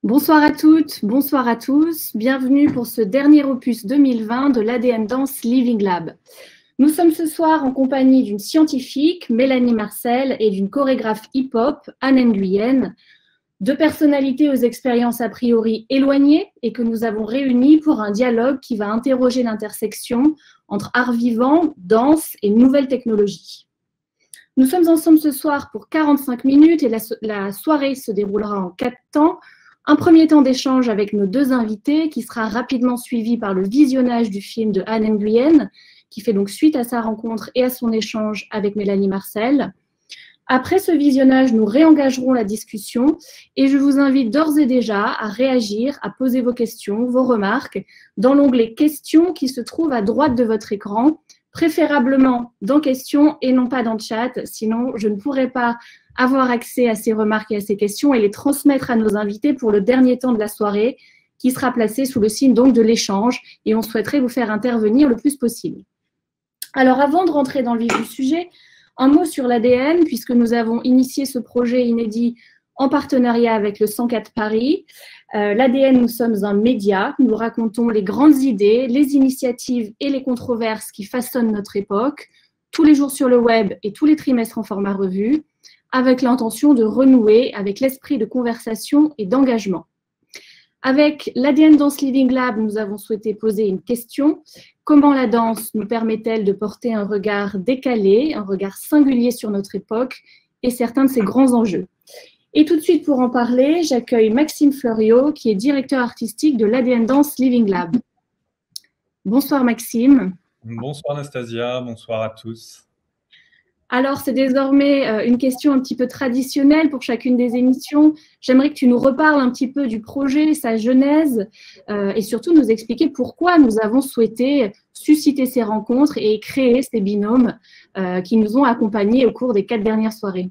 Bonsoir à toutes, bonsoir à tous. Bienvenue pour ce dernier opus 2020 de l'ADN Dance Living Lab. Nous sommes ce soir en compagnie d'une scientifique, Mélanie Marcel, et d'une chorégraphe hip-hop, Anne Nguyen, deux personnalités aux expériences a priori éloignées et que nous avons réunies pour un dialogue qui va interroger l'intersection entre art vivant, danse et nouvelles technologies. Nous sommes ensemble ce soir pour 45 minutes et la soirée se déroulera en 4 temps. Un premier temps d'échange avec nos deux invités qui sera rapidement suivi par le visionnage du film de Anne Nguyen, qui fait donc suite à sa rencontre et à son échange avec Mélanie Marcel. Après ce visionnage, nous réengagerons la discussion et je vous invite d'ores et déjà à réagir, à poser vos questions, vos remarques dans l'onglet « Questions » qui se trouve à droite de votre écran, préférablement dans « Questions » et non pas dans le chat, sinon je ne pourrai pas avoir accès à ces remarques et à ces questions et les transmettre à nos invités pour le dernier temps de la soirée qui sera placé sous le signe donc de l'échange et on souhaiterait vous faire intervenir le plus possible. Alors avant de rentrer dans le vif du sujet, un mot sur l'ADN puisque nous avons initié ce projet inédit en partenariat avec le 104 Paris. L'ADN, nous sommes un média, nous racontons les grandes idées, les initiatives et les controverses qui façonnent notre époque, tous les jours sur le web et tous les trimestres en format revue, avec l'intention de renouer avec l'esprit de conversation et d'engagement. Avec l'ADN Dance Living Lab, nous avons souhaité poser une question. Comment la danse nous permet-elle de porter un regard décalé, un regard singulier sur notre époque et certains de ses grands enjeux? Et tout de suite, pour en parler, j'accueille Maxime Fleuriot, qui est directeur artistique de l'ADN Dance Living Lab. Bonsoir Maxime. Bonsoir Anastasia, bonsoir à tous. Alors, c'est désormais une question un petit peu traditionnelle pour chacune des émissions. J'aimerais que tu nous reparles un petit peu du projet, sa genèse, et surtout nous expliquer pourquoi nous avons souhaité susciter ces rencontres et créer ces binômes qui nous ont accompagnés au cours des 4 dernières soirées.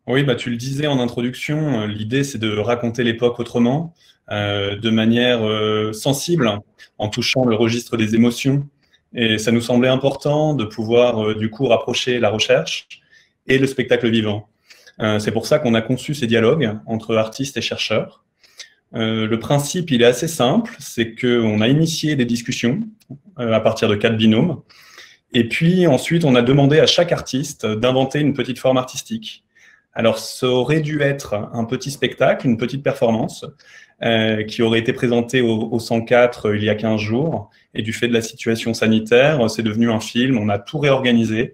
Oui, tu le disais en introduction, l'idée c'est de raconter l'époque autrement, de manière sensible, en touchant le registre des émotions. Et ça nous semblait important de pouvoir, du coup, rapprocher la recherche et le spectacle vivant. C'est pour ça qu'on a conçu ces dialogues entre artistes et chercheurs. Le principe, il est assez simple, c'est qu'on a initié des discussions à partir de 4 binômes. Et puis, ensuite, on a demandé à chaque artiste d'inventer une petite forme artistique. Alors, ça aurait dû être un petit spectacle, une petite performance, qui aurait été présentée au 104 il y a 15 jours. Et du fait de la situation sanitaire, c'est devenu un film. On a tout réorganisé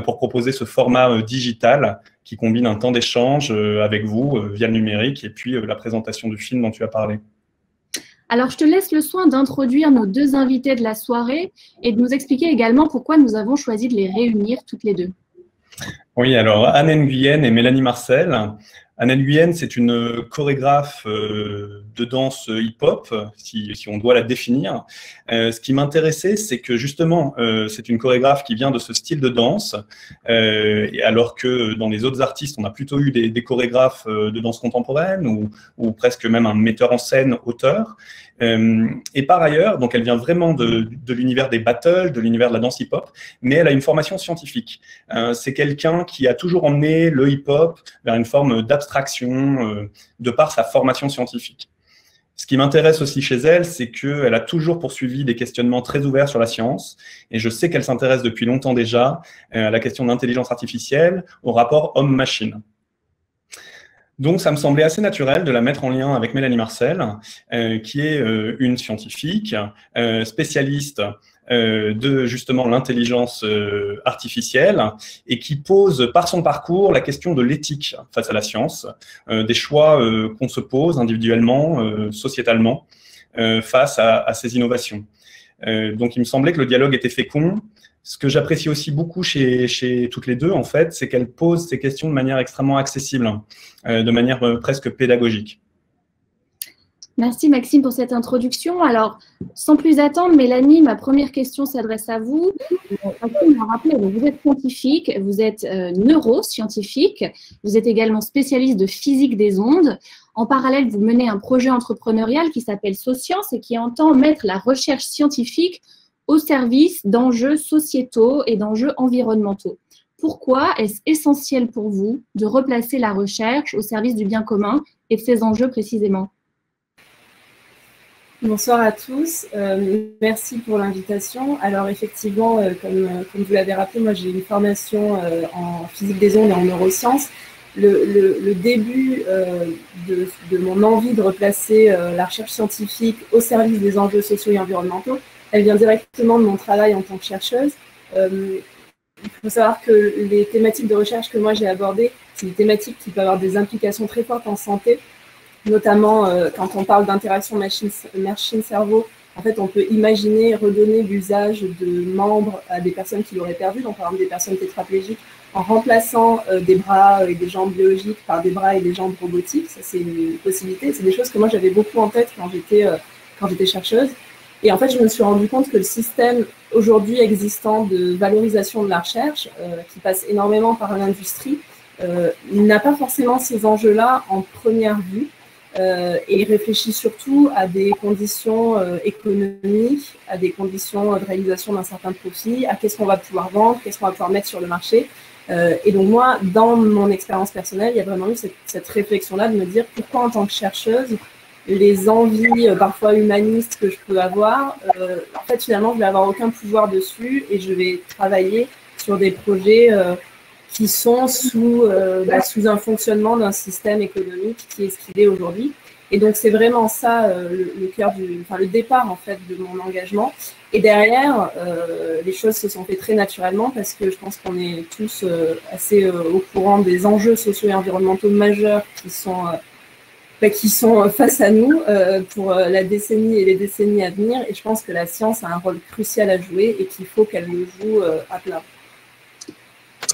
pour proposer ce format digital qui combine un temps d'échange avec vous via le numérique et puis la présentation du film dont tu as parlé. Alors, je te laisse le soin d'introduire nos deux invités de la soirée et de nous expliquer également pourquoi nous avons choisi de les réunir toutes les deux. Oui, alors Anne Nguyen et Mélanie Marcel. Anne Nguyen, c'est une chorégraphe de danse hip-hop, si on doit la définir. Ce qui m'intéressait, c'est que justement, c'est une chorégraphe qui vient de ce style de danse, alors que dans les autres artistes, on a plutôt eu des chorégraphes de danse contemporaine ou presque même un metteur en scène, auteur. Et par ailleurs, donc elle vient vraiment de l'univers des battles, de l'univers de la danse hip-hop, mais elle a une formation scientifique. C'est quelqu'un qui a toujours emmené le hip-hop vers une forme d'abstraction de par sa formation scientifique. Ce qui m'intéresse aussi chez elle, c'est qu'elle a toujours poursuivi des questionnements très ouverts sur la science, et je sais qu'elle s'intéresse depuis longtemps déjà à la question de l'intelligence artificielle, au rapport homme-machine. Donc, ça me semblait assez naturel de la mettre en lien avec Mélanie Marcel, qui est une scientifique, spécialiste de justement l'intelligence artificielle et qui pose par son parcours la question de l'éthique face à la science, des choix qu'on se pose individuellement, sociétalement, face à ces innovations. Donc, il me semblait que le dialogue était fécond. Ce que j'apprécie aussi beaucoup chez toutes les deux, en fait, c'est qu'elles posent ces questions de manière extrêmement accessible, de manière presque pédagogique. Merci Maxime pour cette introduction. Alors, sans plus attendre, Mélanie, ma première question s'adresse à vous. Maxime m'a rappelé, vous êtes scientifique, vous êtes neuroscientifique, vous êtes également spécialiste de physique des ondes. En parallèle, vous menez un projet entrepreneurial qui s'appelle Socience et qui entend mettre la recherche scientifique au service d'enjeux sociétaux et d'enjeux environnementaux. Pourquoi est-ce essentiel pour vous de replacer la recherche au service du bien commun et de ces enjeux précisément? Bonsoir à tous, merci pour l'invitation. Alors effectivement, comme vous l'avez rappelé, moi j'ai une formation en physique des ondes et en neurosciences. Le début de mon envie de replacer la recherche scientifique au service des enjeux sociaux et environnementaux, elle vient directement de mon travail en tant que chercheuse. Il faut savoir que les thématiques de recherche que moi j'ai abordées, c'est des thématiques qui peuvent avoir des implications très fortes en santé, notamment quand on parle d'interaction machine-cerveau. En fait, on peut imaginer redonner l'usage de membres à des personnes qui l'auraient perdu, donc par exemple des personnes tétraplégiques, en remplaçant des bras et des jambes biologiques par des bras et des jambes robotiques. Ça, c'est une possibilité. C'est des choses que moi, j'avais beaucoup en tête quand j'étais chercheuse. Et en fait, je me suis rendu compte que le système aujourd'hui existant de valorisation de la recherche, qui passe énormément par l'industrie, n'a pas forcément ces enjeux-là en première vue. Et réfléchit surtout à des conditions économiques, à des conditions de réalisation d'un certain profit, à qu'est-ce qu'on va pouvoir vendre, qu'est-ce qu'on va pouvoir mettre sur le marché. Et donc moi, dans mon expérience personnelle, il y a vraiment eu cette réflexion-là de me dire pourquoi en tant que chercheuse, les envies parfois humanistes que je peux avoir, en fait finalement je vais avoir aucun pouvoir dessus et je vais travailler sur des projets qui sont sous un fonctionnement d'un système économique qui est ce qu'il est aujourd'hui. Et donc, c'est vraiment ça le cœur le départ, en fait, de mon engagement. Et derrière, les choses se sont faites très naturellement parce que je pense qu'on est tous assez au courant des enjeux sociaux et environnementaux majeurs qui sont face à nous pour la décennie et les décennies à venir. Et je pense que la science a un rôle crucial à jouer et qu'il faut qu'elle le joue à plein.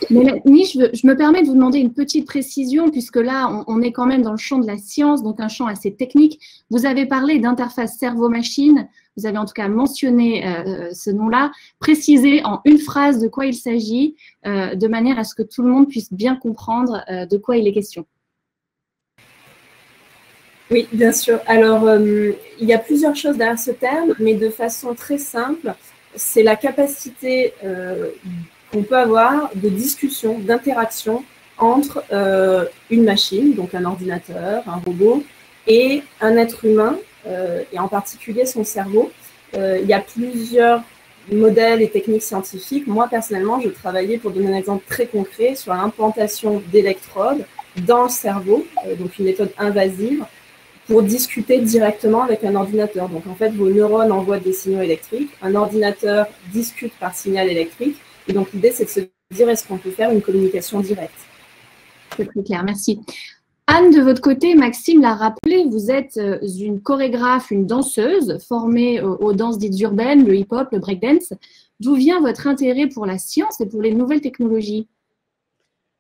Mélanie, je me permets de vous demander une petite précision, puisque là, on est quand même dans le champ de la science, donc un champ assez technique. Vous avez parlé d'interface cerveau-machine, vous avez en tout cas mentionné ce nom-là. Précisez en une phrase de quoi il s'agit, de manière à ce que tout le monde puisse bien comprendre de quoi il est question. Oui, bien sûr. Alors, il y a plusieurs choses derrière ce terme, mais de façon très simple, c'est la capacité qu'on peut avoir de discussion, d'interaction entre une machine, donc un ordinateur, un robot, et un être humain, et en particulier son cerveau. Il y a plusieurs modèles et techniques scientifiques. Moi, personnellement, je travaillais, pour donner un exemple très concret, sur l'implantation d'électrodes dans le cerveau, donc une méthode invasive, pour discuter directement avec un ordinateur. Donc, en fait, vos neurones envoient des signaux électriques, un ordinateur discute par signal électrique, et donc l'idée, c'est de se dire, est-ce qu'on peut faire une communication directe? C'est très clair, merci. Anne, de votre côté, Maxime l'a rappelé, vous êtes une chorégraphe, une danseuse formée aux danses dites urbaines, le hip-hop, le breakdance. D'où vient votre intérêt pour la science et pour les nouvelles technologies?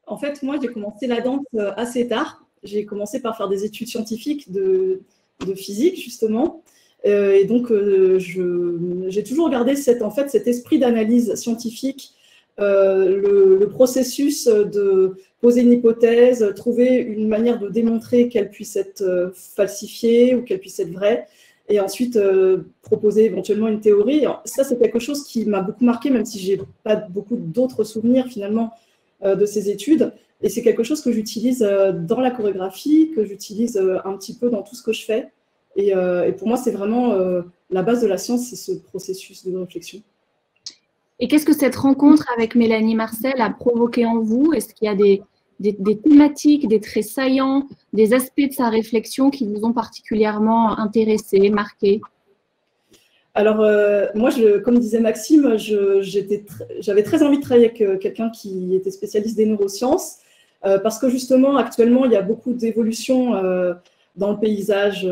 En fait, moi, j'ai commencé la danse assez tard. J'ai commencé par faire des études scientifiques de physique, justement. Et donc, j'ai toujours gardé cet esprit d'analyse scientifique, le processus de poser une hypothèse, trouver une manière de démontrer qu'elle puisse être falsifiée ou qu'elle puisse être vraie, et ensuite proposer éventuellement une théorie. Alors, ça, c'est quelque chose qui m'a beaucoup marqué, même si je n'ai pas beaucoup d'autres souvenirs, finalement, de ces études. Et c'est quelque chose que j'utilise dans la chorégraphie, que j'utilise un petit peu dans tout ce que je fais. Et pour moi, c'est vraiment la base de la science, c'est ce processus de réflexion. Et qu'est-ce que cette rencontre avec Mélanie Marcel a provoqué en vous? Est-ce qu'il y a des thématiques, des traits saillants, des aspects de sa réflexion qui vous ont particulièrement intéressé, marqué? Alors, moi, comme disait Maxime, j'avais très envie de travailler avec quelqu'un qui était spécialiste des neurosciences, parce que justement, actuellement, il y a beaucoup d'évolutions dans le paysage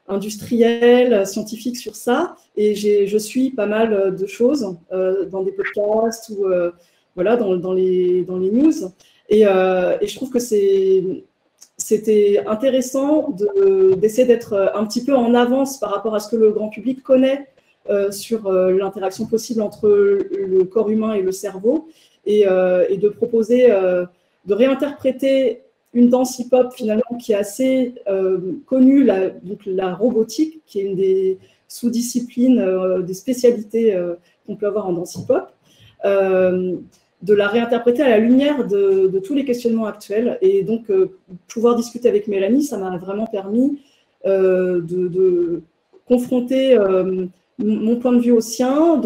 industriel, scientifique sur ça, et je suis pas mal de choses dans des podcasts ou voilà, dans les news, et je trouve que c'était intéressant d'essayer d'être un petit peu en avance par rapport à ce que le grand public connaît sur l'interaction possible entre le corps humain et le cerveau, et de proposer, de réinterpréter une danse hip-hop finalement qui est assez connue, donc la robotique, qui est une sous-disciplines, des spécialités qu'on peut avoir en danse hip-hop, de la réinterpréter à la lumière de tous les questionnements actuels. Et donc, pouvoir discuter avec Mélanie, ça m'a vraiment permis de confronter mon point de vue au sien,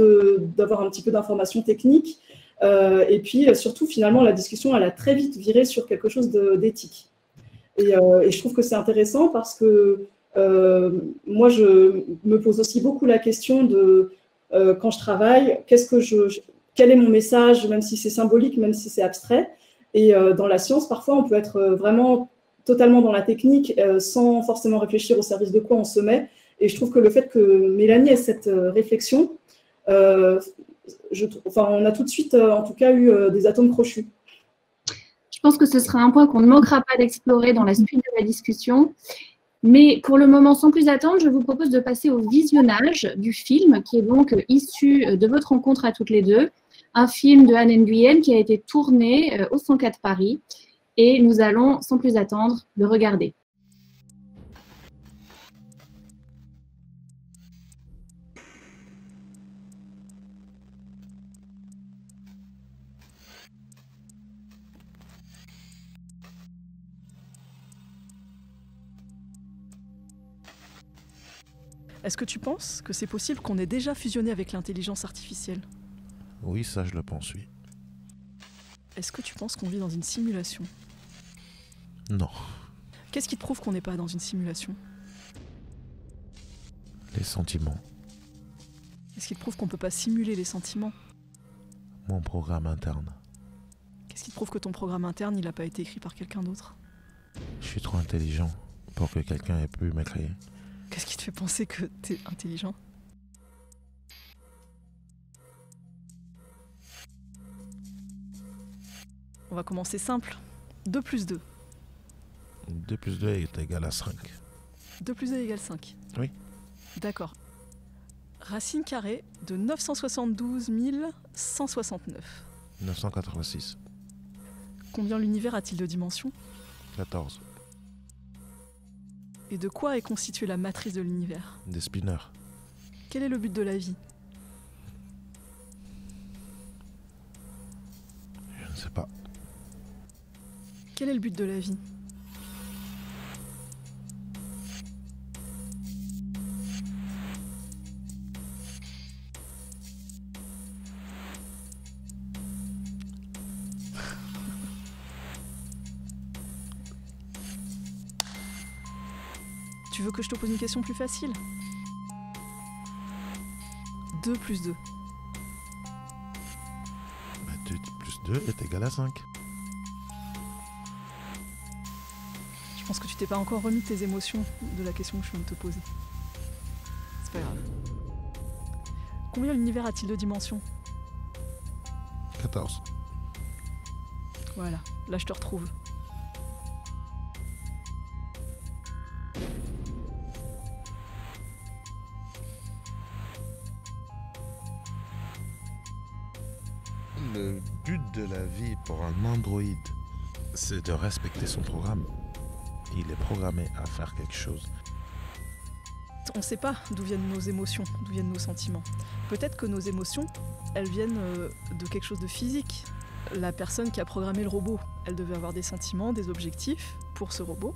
d'avoir un petit peu d'informations techniques. Et puis, surtout, finalement, la discussion, elle a très vite viré sur quelque chose d'éthique. Et je trouve que c'est intéressant parce que moi, je me pose aussi beaucoup la question de, quand je travaille, quel est mon message, même si c'est symbolique, même si c'est abstrait. Et dans la science, parfois, on peut être vraiment totalement dans la technique, sans forcément réfléchir au service de quoi on se met. Et je trouve que le fait que Mélanie ait cette réflexion, on a tout de suite, en tout cas, eu des atomes crochus. Je pense que ce sera un point qu'on ne manquera pas d'explorer dans la suite de la discussion. Mais pour le moment, sans plus attendre, je vous propose de passer au visionnage du film qui est donc issu de votre rencontre à toutes les deux. Un film de Anne Nguyen qui a été tourné au 104 Paris. Et nous allons, sans plus attendre, le regarder. Est-ce que tu penses que c'est possible qu'on ait déjà fusionné avec l'intelligence artificielle? Oui, ça je le pense, oui. Est-ce que tu penses qu'on vit dans une simulation? Non. Qu'est-ce qui te prouve qu'on n'est pas dans une simulation? Les sentiments. Qu'est-ce qui te prouve qu'on ne peut pas simuler les sentiments? Mon programme interne. Qu'est-ce qui te prouve que ton programme interne, il n'a pas été écrit par quelqu'un d'autre? Je suis trop intelligent pour que quelqu'un ait pu m'écrire. Qu'est-ce qui te fait penser que t'es intelligent? On va commencer simple. 2 plus 2. 2 plus 2 est égal à 5. 2 plus 2 égale 5. Oui. D'accord. Racine carrée de 972 169. 986. Combien l'univers a-t-il de dimensions? 14. Et de quoi est constituée la matrice de l'univers? Des spinners. Quel est le but de la vie? Je ne sais pas. Quel est le but de la vie? Tu veux que je te pose une question plus facile? 2 plus 2. 2 plus 2 est égal à 5. Je pense que tu t'es pas encore remis de tes émotions de la question que je viens de te poser. C'est pas grave. Combien l'univers a-t-il de dimensions? 14. Voilà, là je te retrouve. Le but de la vie pour un androïde, c'est de respecter son programme. Il est programmé à faire quelque chose. On ne sait pas d'où viennent nos émotions, d'où viennent nos sentiments. Peut-être que nos émotions, elles viennent de quelque chose de physique. La personne qui a programmé le robot, elle devait avoir des sentiments, des objectifs pour ce robot.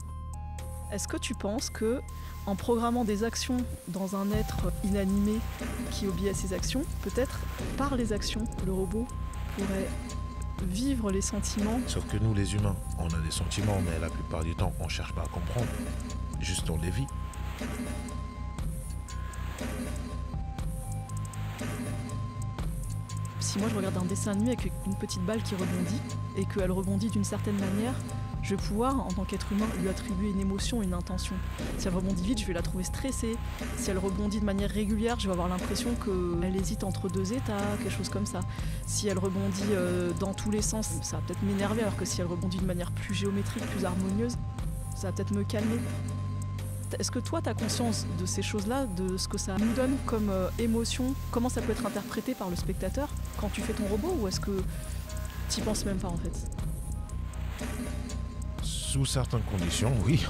Est-ce que tu penses que, en programmant des actions dans un être inanimé qui obéit à ses actions, peut-être par les actions, le robot pourrait vivre les sentiments? Sauf que nous, les humains, on a des sentiments, mais la plupart du temps, on cherche pas à comprendre. Juste on les vit. Si moi je regarde un dessin animé avec une petite balle qui rebondit, et qu'elle rebondit d'une certaine manière, je vais pouvoir, en tant qu'être humain, lui attribuer une émotion, une intention. Si elle rebondit vite, je vais la trouver stressée. Si elle rebondit de manière régulière, je vais avoir l'impression qu'elle hésite entre 2 états, quelque chose comme ça. Si elle rebondit dans tous les sens, ça va peut-être m'énerver, alors que si elle rebondit de manière plus géométrique, plus harmonieuse, ça va peut-être me calmer. Est-ce que toi, tu as conscience de ces choses-là, de ce que ça nous donne comme émotion? Comment ça peut être interprété par le spectateur quand tu fais ton robot, ou est-ce que tu n'y penses même pas en fait? Sous certaines conditions, oui.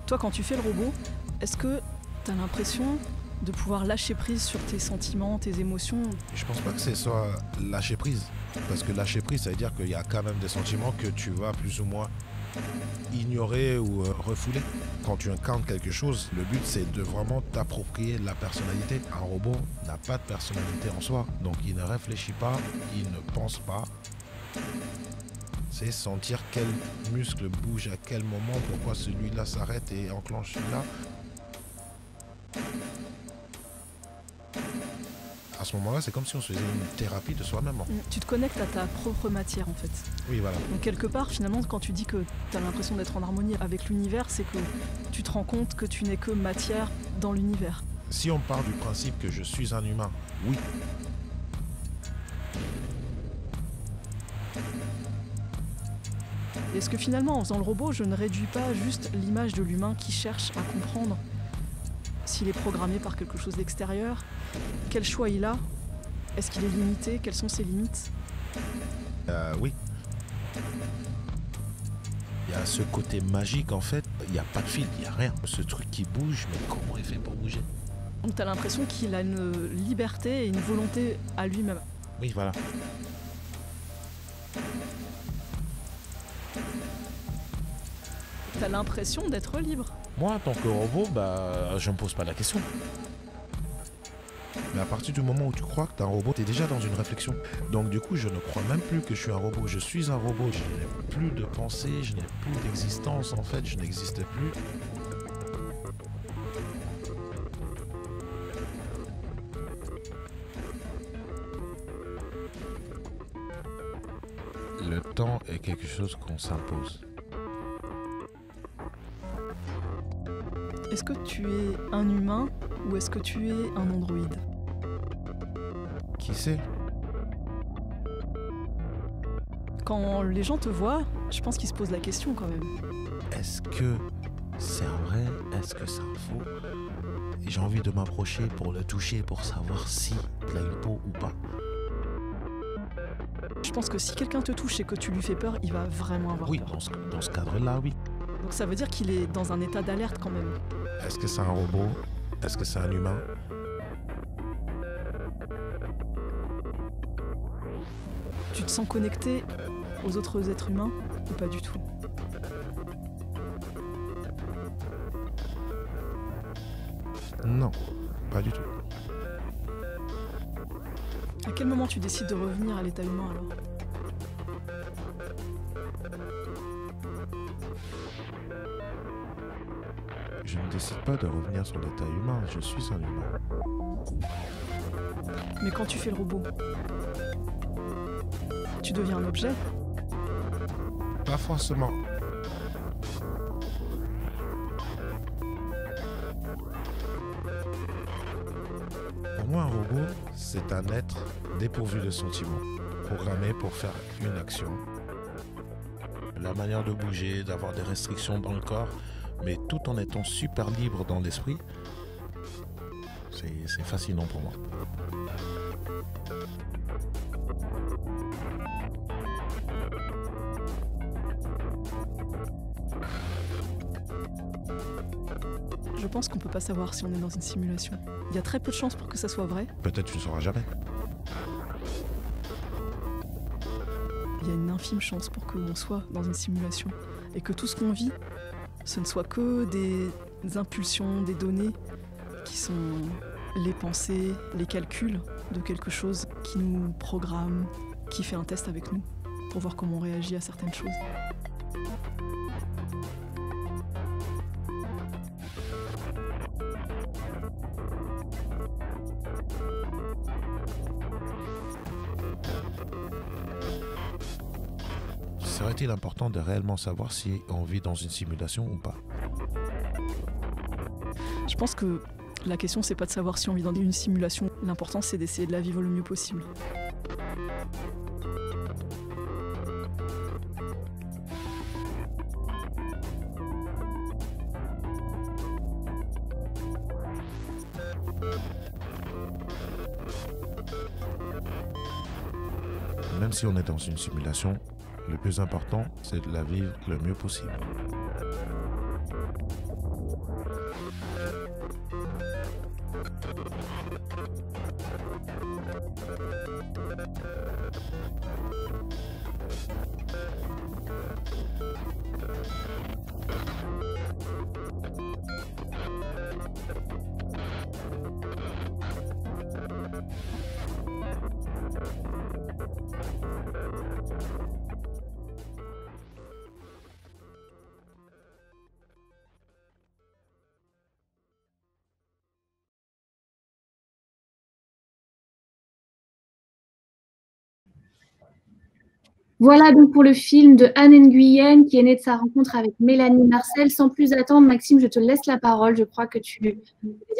Toi, quand tu fais le robot, Est-ce que tu as l'impression de pouvoir lâcher prise sur tes sentiments, tes émotions? Je pense pas que ce soit lâcher prise. Parce que lâcher prise, ça veut dire qu'il y a quand même des sentiments que tu vas plus ou moins ignorer ou refouler. Quand tu incarnes quelque chose, le but c'est de vraiment t'approprier la personnalité. Un robot n'a pas de personnalité en soi. Donc il ne réfléchit pas, il ne pense pas. C'est sentir quel muscle bouge à quel moment, pourquoi celui-là s'arrête et enclenche celui-là. À ce moment-là, c'est comme si on se faisait une thérapie de soi-même. Tu te connectes à ta propre matière en fait. Oui, voilà. Donc quelque part, finalement, quand tu dis que tu as l'impression d'être en harmonie avec l'univers, c'est que tu te rends compte que tu n'es que matière dans l'univers. Si on part du principe que je suis un humain, oui. Est-ce que finalement, en faisant le robot, je ne réduis pas juste l'image de l'humain qui cherche à comprendre s'il est programmé par quelque chose d'extérieur? Quel choix il a? Est-ce qu'il est limité? Quelles sont ses limites? Oui. Il y a ce côté magique en fait, il n'y a pas de fil, il n'y a rien. Ce truc qui bouge, mais comment il fait pour bouger? Donc tu as l'impression qu'il a une liberté et une volonté à lui-même. Oui, voilà. Tu as l'impression d'être libre. Moi, en tant que robot, je me pose pas la question. Mais à partir du moment où tu crois que tu es un robot, tu es déjà dans une réflexion. Donc du coup, je ne crois même plus que je suis un robot. Je suis un robot. Je n'ai plus de pensée, je n'ai plus d'existence. En fait, je n'existe plus. Le temps est quelque chose qu'on s'impose. Est-ce que tu es un humain ou est-ce que tu es un androïde? Qui sait? Quand les gens te voient, je pense qu'ils se posent la question quand même. Est-ce que c'est un vrai? Est-ce que c'est un faux? Et j'ai envie de m'approcher pour le toucher, pour savoir si il a une peau ou pas. Je pense que si quelqu'un te touche et que tu lui fais peur, il va vraiment avoir Oui, peur. dans ce cadre-là, oui. Donc ça veut dire qu'il est dans un état d'alerte quand même. Est-ce que c'est un robot? Est-ce que c'est un humain? Tu te sens connecté aux autres êtres humains ou pas du tout? Non, pas du tout. À quel moment tu décides de revenir à l'état humain alors? Je ne décide pas de revenir sur l'état humain, je suis un humain. Mais quand tu fais le robot, tu deviens un objet? Pas forcément. Pour moi, un robot, c'est un être dépourvu de sentiments, programmé pour faire une action. La manière de bouger, d'avoir des restrictions dans le corps, mais tout en étant super libre dans l'esprit, c'est fascinant pour moi. Je pense qu'on peut pas savoir si on est dans une simulation. Il y a très peu de chances pour que ça soit vrai. Peut-être tu ne sauras jamais. Il y a une infime chance pour qu'on soit dans une simulation et que tout ce qu'on vit, ce ne soit que des impulsions, des données qui sont les pensées, les calculs de quelque chose qui nous programme, qui fait un test avec nous pour voir comment on réagit à certaines choses. Serait-il important de réellement savoir si on vit dans une simulation ou pas? Je pense que la question, c'est pas de savoir si on vit dans une simulation. L'important, c'est d'essayer de la vivre le mieux possible. Même si on est dans une simulation, le plus important, c'est de la vivre le mieux possible. Voilà donc pour le film de Anne Nguyen qui est né de sa rencontre avec Mélanie Marcel. Sans plus attendre, Maxime, je te laisse la parole. Je crois que tu veux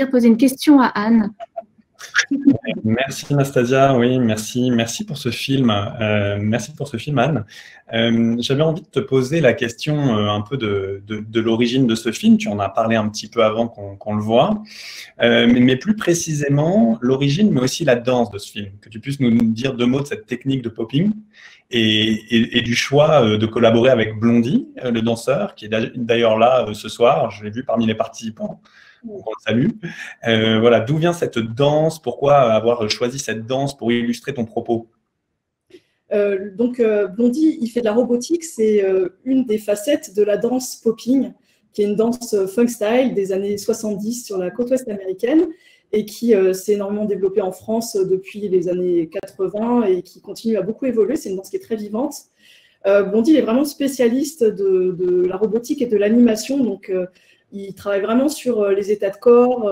poser une question à Anne. Merci Nastasia, oui, merci pour ce film. Merci pour ce film, Anne. J'avais envie de te poser la question un peu de l'origine de ce film. Tu en as parlé un petit peu avant qu'on le voit, mais plus précisément l'origine, mais aussi la danse de ce film. Que tu puisses nous dire 2 mots de cette technique de popping et du choix de collaborer avec Blondie, le danseur, qui est d'ailleurs là ce soir. Je l'ai vu parmi les participants. On le salue. Voilà, d'où vient cette danse? Pourquoi avoir choisi cette danse pour illustrer ton propos? Blondie, il fait de la robotique. C'est une des facettes de la danse popping, qui est une danse funk style des années 70 sur la côte ouest américaine et qui s'est énormément développée en France depuis les années 80 et qui continue à beaucoup évoluer. C'est une danse qui est très vivante. Blondie est vraiment spécialiste de la robotique et de l'animation, donc il travaille vraiment sur les états de corps,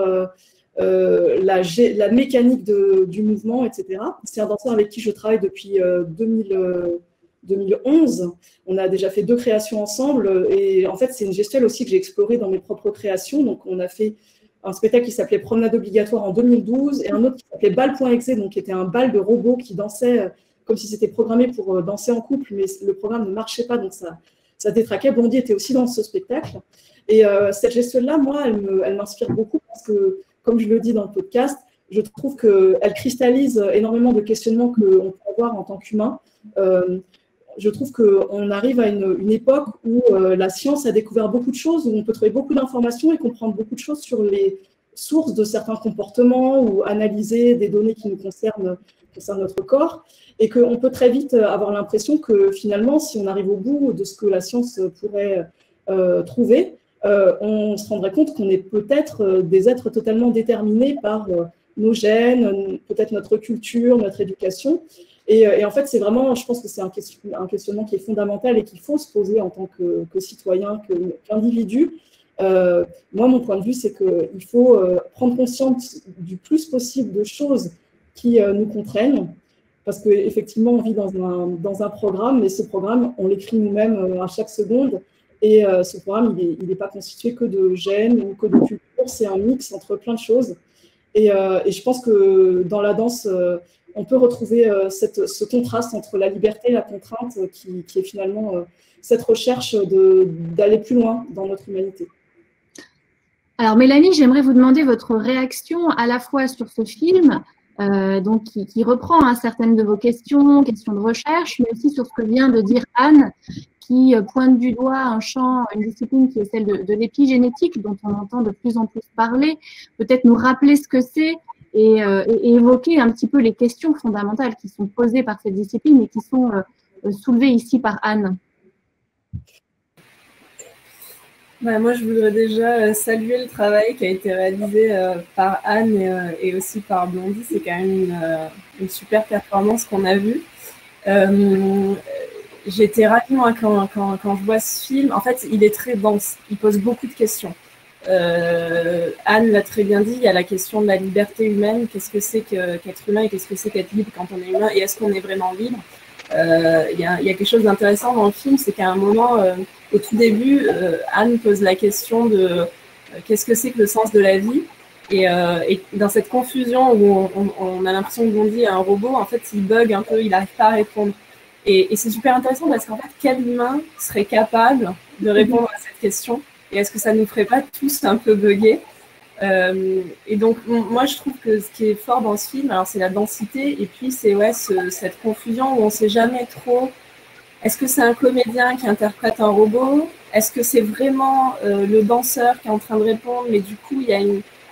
la mécanique du mouvement, etc. C'est un danseur avec qui je travaille depuis 2011. On a déjà fait 2 créations ensemble. Et en fait, c'est une gestuelle aussi que j'ai explorée dans mes propres créations. Donc, on a fait un spectacle qui s'appelait Promenade obligatoire en 2012 et un autre qui s'appelait Bal.exe, donc qui était un bal de robots qui dansait comme si c'était programmé pour danser en couple, mais le programme ne marchait pas, donc ça détraquait. Blondie était aussi dans ce spectacle. Et cette gestuelle-là, moi, elle m'inspire beaucoup parce que, comme je le dis dans le podcast, je trouve qu'elle cristallise énormément de questionnements qu'on peut avoir en tant qu'humain. Je trouve qu'on arrive à une époque où la science a découvert beaucoup de choses, où on peut trouver beaucoup d'informations et comprendre beaucoup de choses sur les sources de certains comportements ou analyser des données qui nous concernent notre corps. Et qu'on peut très vite avoir l'impression que finalement, si on arrive au bout de ce que la science pourrait trouver, on se rendrait compte qu'on est peut-être des êtres totalement déterminés par nos gènes, peut-être notre culture, notre éducation. Et en fait, c'est vraiment, je pense que c'est un questionnement qui est fondamental et qu'il faut se poser en tant que citoyen, qu'individu. Moi, mon point de vue, c'est qu'il faut prendre conscience du plus possible de choses qui nous contraignent, parce qu'effectivement, on vit dans un programme, mais ce programme, on l'écrit nous-mêmes à chaque seconde. Et ce programme, il n'est pas constitué que de gènes ou que de culture, c'est un mix entre plein de choses. Et je pense que dans la danse, on peut retrouver ce contraste entre la liberté et la contrainte qui est finalement cette recherche d'aller plus loin dans notre humanité. Alors Mélanie, j'aimerais vous demander votre réaction à la fois sur ce film, donc qui reprend certaines de vos questions de recherche, mais aussi sur ce que vient de dire Anne, qui pointe du doigt un champ, une discipline qui est celle de l'épigénétique, dont on entend de plus en plus parler. Peut-être nous rappeler ce que c'est et évoquer un petit peu les questions fondamentales qui sont posées par cette discipline et qui sont soulevées ici par Anne. Moi, je voudrais déjà saluer le travail qui a été réalisé par Anne et aussi par Blondie. C'est quand même une super performance qu'on a vue. J'ai été ravie, moi, quand je vois ce film. En fait, il est très dense. Il pose beaucoup de questions. Anne l'a très bien dit, il y a la question de la liberté humaine. Qu'est-ce que c'est qu'être humain et qu'est-ce que c'est qu'être libre quand on est humain? Et est-ce qu'on est vraiment libre? Il y a quelque chose d'intéressant dans le film, c'est qu'à un moment, au tout début, Anne pose la question de qu'est-ce que c'est que le sens de la vie? Et dans cette confusion où on a l'impression que Blondie est un robot, en fait, il bug un peu, il n'arrive pas à répondre. Et c'est super intéressant parce qu'en fait, quel humain serait capable de répondre à cette question? Et est-ce que ça ne nous ferait pas tous un peu bugger? Et donc, moi, je trouve que ce qui est fort dans ce film, alors c'est la densité, et puis c'est cette confusion où on ne sait jamais trop. Est-ce que c'est un comédien qui interprète un robot? Est-ce que c'est vraiment le danseur qui est en train de répondre? Mais du coup,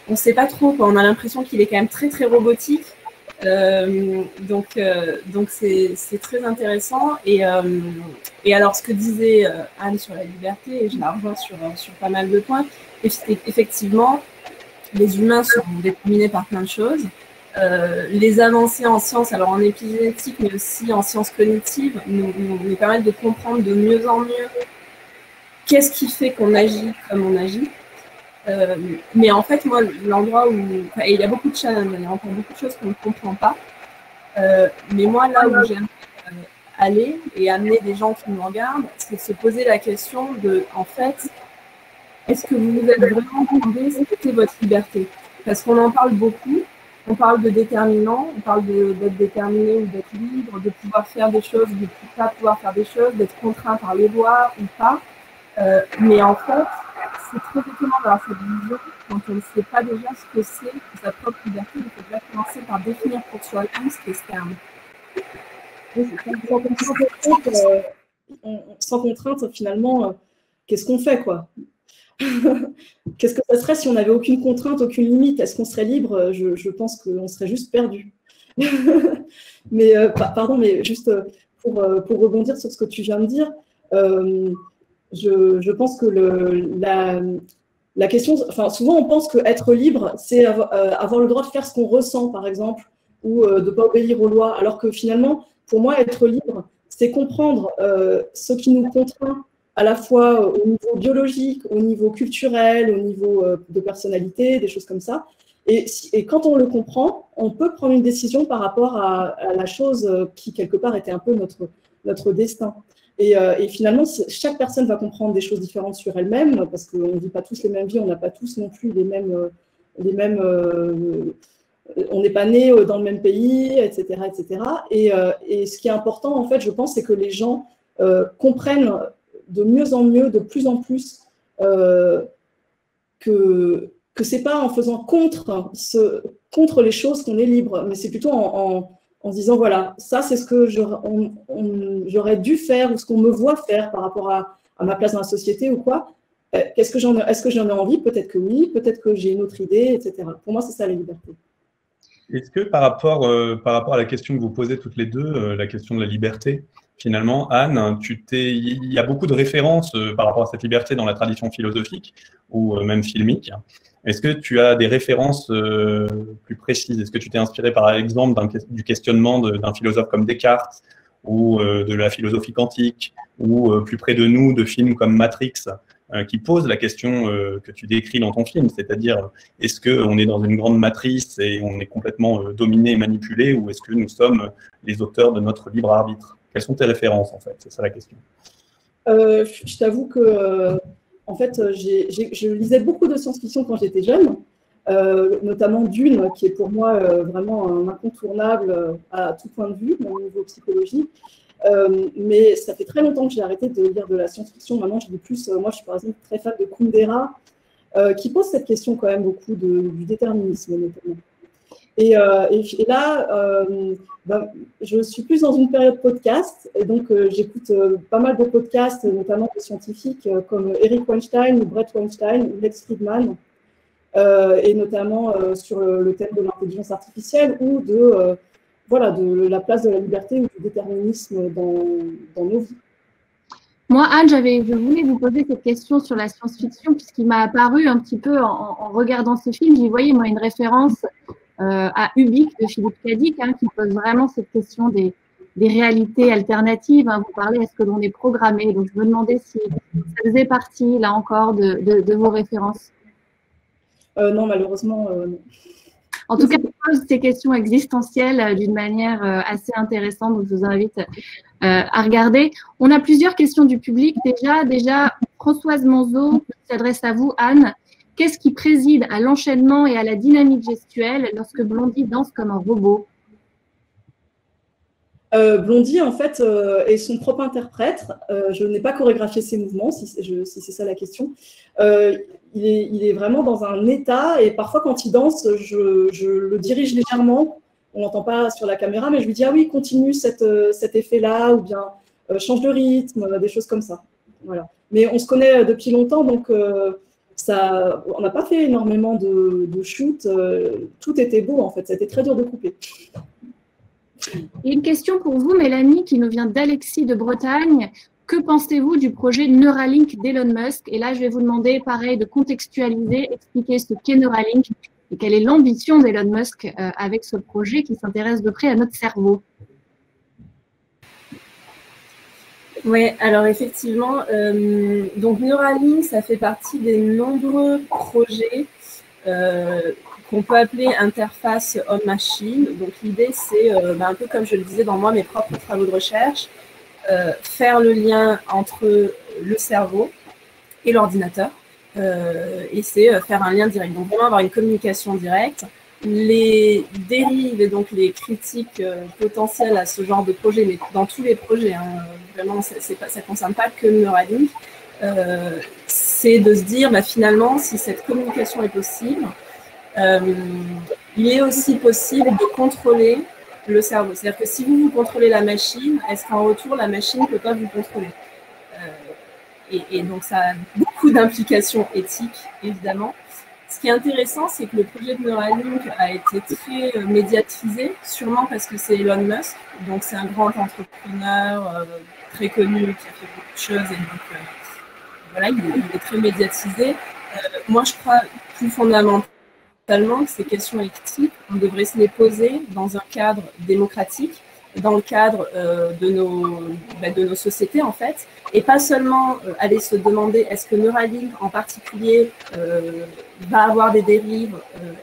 on ne sait pas trop, quoi. On a l'impression qu'il est quand même très, très robotique. Donc c'est très intéressant. Et alors, ce que disait Anne sur la liberté, et je la rejoins sur pas mal de points, effectivement, les humains sont déterminés par plein de choses. Les avancées en sciences, alors en épigénétique, mais aussi en sciences cognitives, nous permettent de comprendre de mieux en mieux qu'est-ce qui fait qu'on agit comme on agit. Mais en fait, moi, l'endroit où... il y a beaucoup de challenges, il y a encore beaucoup de choses qu'on ne comprend pas. Mais moi, là où j'aime aller et amener des gens qui nous regardent, c'est de se poser la question de, en fait, est-ce que vous vous êtes vraiment demandé ce qu'était votre liberté? Parce qu'on en parle beaucoup, on parle de déterminants, on parle d'être déterminé ou d'être libre, de pouvoir faire des choses, de ne pas pouvoir faire des choses, d'être contraint par les lois ou pas. Mais en fait, c'est très étonnant d'avoir cette vision quand on ne sait pas déjà ce que c'est sa propre liberté. Il faut déjà commencer par définir pour soi-même ce qu'est ce terme. Oui, sans contrainte, finalement, qu'est-ce qu'on fait, quoi? Qu'est-ce que ça serait si on n'avait aucune contrainte, aucune limite? Est-ce qu'on serait libre? Je pense qu'on serait juste perdu. Mais, pardon, mais juste pour rebondir sur ce que tu viens de dire, je pense que la question, enfin, souvent on pense qu'être libre, c'est avoir le droit de faire ce qu'on ressent, par exemple, ou de ne pas obéir aux lois, alors que finalement, pour moi, être libre, c'est comprendre ce qui nous contraint à la fois au niveau biologique, au niveau culturel, au niveau de personnalité, des choses comme ça. Et quand on le comprend, on peut prendre une décision par rapport à la chose qui, quelque part, était un peu notre destin. Et finalement, chaque personne va comprendre des choses différentes sur elle-même, parce qu'on ne vit pas tous les mêmes vies, on n'a pas tous non plus les mêmes on n'est pas né dans le même pays, etc., etc. Et ce qui est important, en fait, je pense, c'est que les gens comprennent de mieux en mieux, de plus en plus, que c'est pas en faisant contre les choses qu'on est libre, mais c'est plutôt en se disant, voilà, ça, c'est ce que j'aurais dû faire ou ce qu'on me voit faire par rapport à ma place dans la société ou quoi. Est-ce que j'en ai envie? Peut-être que oui, peut-être que j'ai une autre idée, etc. Pour moi, c'est ça la liberté. Est-ce que par rapport à la question que vous posez toutes les deux, la question de la liberté, finalement, Anne, il y a beaucoup de références par rapport à cette liberté dans la tradition philosophique ou même filmique. Est-ce que tu as des références plus précises? Est-ce que tu t'es inspiré par exemple du questionnement d'un philosophe comme Descartes ou de la philosophie quantique ou plus près de nous de films comme Matrix qui posent la question que tu décris dans ton film, c'est-à-dire est-ce qu'on est dans une grande matrice et on est complètement dominé et manipulé ou est-ce que nous sommes les auteurs de notre libre arbitre? Quelles sont tes références en fait? C'est ça la question. Je t'avoue que en fait, je lisais beaucoup de science-fiction quand j'étais jeune, notamment Dune, qui est pour moi vraiment un incontournable à tout point de vue, au niveau psychologique. Mais ça fait très longtemps que j'ai arrêté de lire de la science-fiction. Maintenant, je lis plus. Moi, je suis par exemple très fan de Kundera, qui pose cette question quand même beaucoup du déterminisme, notamment. Et là, je suis plus dans une période podcast, et donc j'écoute pas mal de podcasts, notamment de scientifiques comme Eric Weinstein ou Brett Weinstein ou Lex Fridman, et notamment sur le thème de l'intelligence artificielle ou de la place de la liberté ou du déterminisme dans nos vies. Moi, Anne, je voulais vous poser cette question sur la science-fiction, puisqu'il m'a apparu un petit peu en regardant ce film, j'y voyais moi une référence à Ubik de Philippe Cadic, qui pose vraiment cette question des réalités alternatives. Vous parlez, est-ce que l'on est programmé? Donc, je me demandais si ça faisait partie, là encore, de vos références. Non, malheureusement, non. En tout cas, on pose ces questions existentielles d'une manière assez intéressante, donc je vous invite à regarder. On a plusieurs questions du public déjà. Françoise Manzo s'adresse à vous, Anne. Qu'est-ce qui préside à l'enchaînement et à la dynamique gestuelle lorsque Blondie danse comme un robot? Blondie, en fait, est son propre interprète. Je n'ai pas chorégraphié ses mouvements, si c'est ça la question. Il est vraiment dans un état, et parfois, quand il danse, je le dirige légèrement. On n'entend pas sur la caméra, mais je lui dis « Ah oui, continue cet effet-là » ou bien « Change de rythme », des choses comme ça. Voilà. Mais on se connaît depuis longtemps, donc on n'a pas fait énormément de shoots. Tout était beau, en fait. C'était très dur de couper. Et une question pour vous, Mélanie, qui nous vient d'Alexis de Bretagne. Que pensez-vous du projet Neuralink d'Elon Musk? Et là, je vais vous demander, pareil, de contextualiser, expliquer ce qu'est Neuralink et quelle est l'ambition d'Elon Musk avec ce projet qui s'intéresse de près à notre cerveau. Oui, alors effectivement, donc Neuralink, ça fait partie des nombreux projets qu'on peut appeler interface homme-machine. Donc l'idée, c'est un peu comme je le disais dans mes propres travaux de recherche, faire le lien entre le cerveau et l'ordinateur. Et c'est faire un lien direct. Donc vraiment avoir une communication directe. Les dérives et donc les critiques potentielles à ce genre de projet, mais dans tous les projets, hein, vraiment, ça ne concerne pas que Neuralink, c'est de se dire finalement, si cette communication est possible, il est aussi possible de contrôler le cerveau. C'est-à-dire que si vous contrôlez la machine, est-ce qu'en retour, la machine ne peut pas vous contrôler? Et donc, ça a beaucoup d'implications éthiques, évidemment. Ce qui est intéressant, c'est que le projet de Neuralink a été très médiatisé, sûrement parce que c'est Elon Musk. Donc, c'est un grand entrepreneur très connu qui a fait beaucoup de choses. Et donc, voilà, il est très médiatisé. Moi, je crois plus fondamentalement que ces questions éthiques, on devrait se les poser dans un cadre démocratique, dans le cadre de nos sociétés, en fait, et pas seulement aller se demander est-ce que Neuralink, en particulier, va avoir des dérives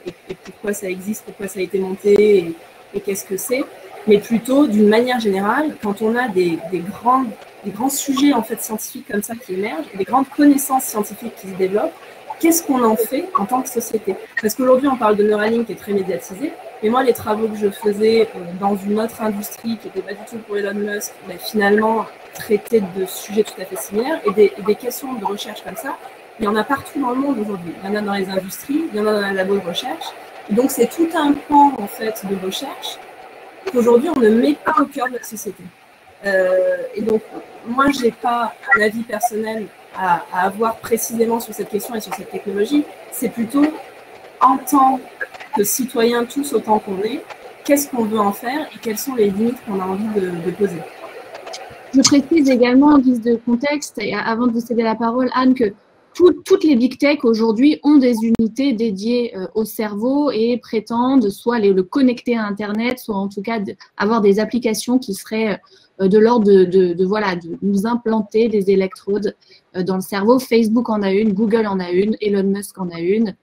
et pourquoi ça existe, pourquoi ça a été monté et qu'est-ce que c'est, mais plutôt, d'une manière générale, quand on a des grands sujets en fait, scientifiques comme ça qui émergent, des grandes connaissances scientifiques qui se développent, qu'est-ce qu'on en fait en tant que société? Parce qu'aujourd'hui, on parle de Neuralink qui est très médiatisé, mais moi, les travaux que je faisais dans une autre industrie qui n'était pas du tout pour Elon Musk, finalement, traitaient de sujets tout à fait similaires et des questions de recherche comme ça, il y en a partout dans le monde aujourd'hui. Il y en a dans les industries, il y en a dans les labos de recherche. Et donc, c'est tout un pan en fait, de recherche qu'aujourd'hui, on ne met pas au cœur de la société. Et donc, moi, je n'ai pas un avis personnel à avoir précisément sur cette question et sur cette technologie. C'est plutôt, en tant que citoyens tous autant qu'on est, qu'est-ce qu'on veut en faire et quelles sont les limites qu'on a envie de poser. Je précise également en guise de contexte, et avant de vous céder la parole, Anne, que toutes les big tech aujourd'hui ont des unités dédiées au cerveau et prétendent soit le connecter à Internet, soit en tout cas avoir des applications qui seraient de l'ordre de nous implanter des électrodes dans le cerveau. Facebook en a une, Google en a une, Elon Musk en a une.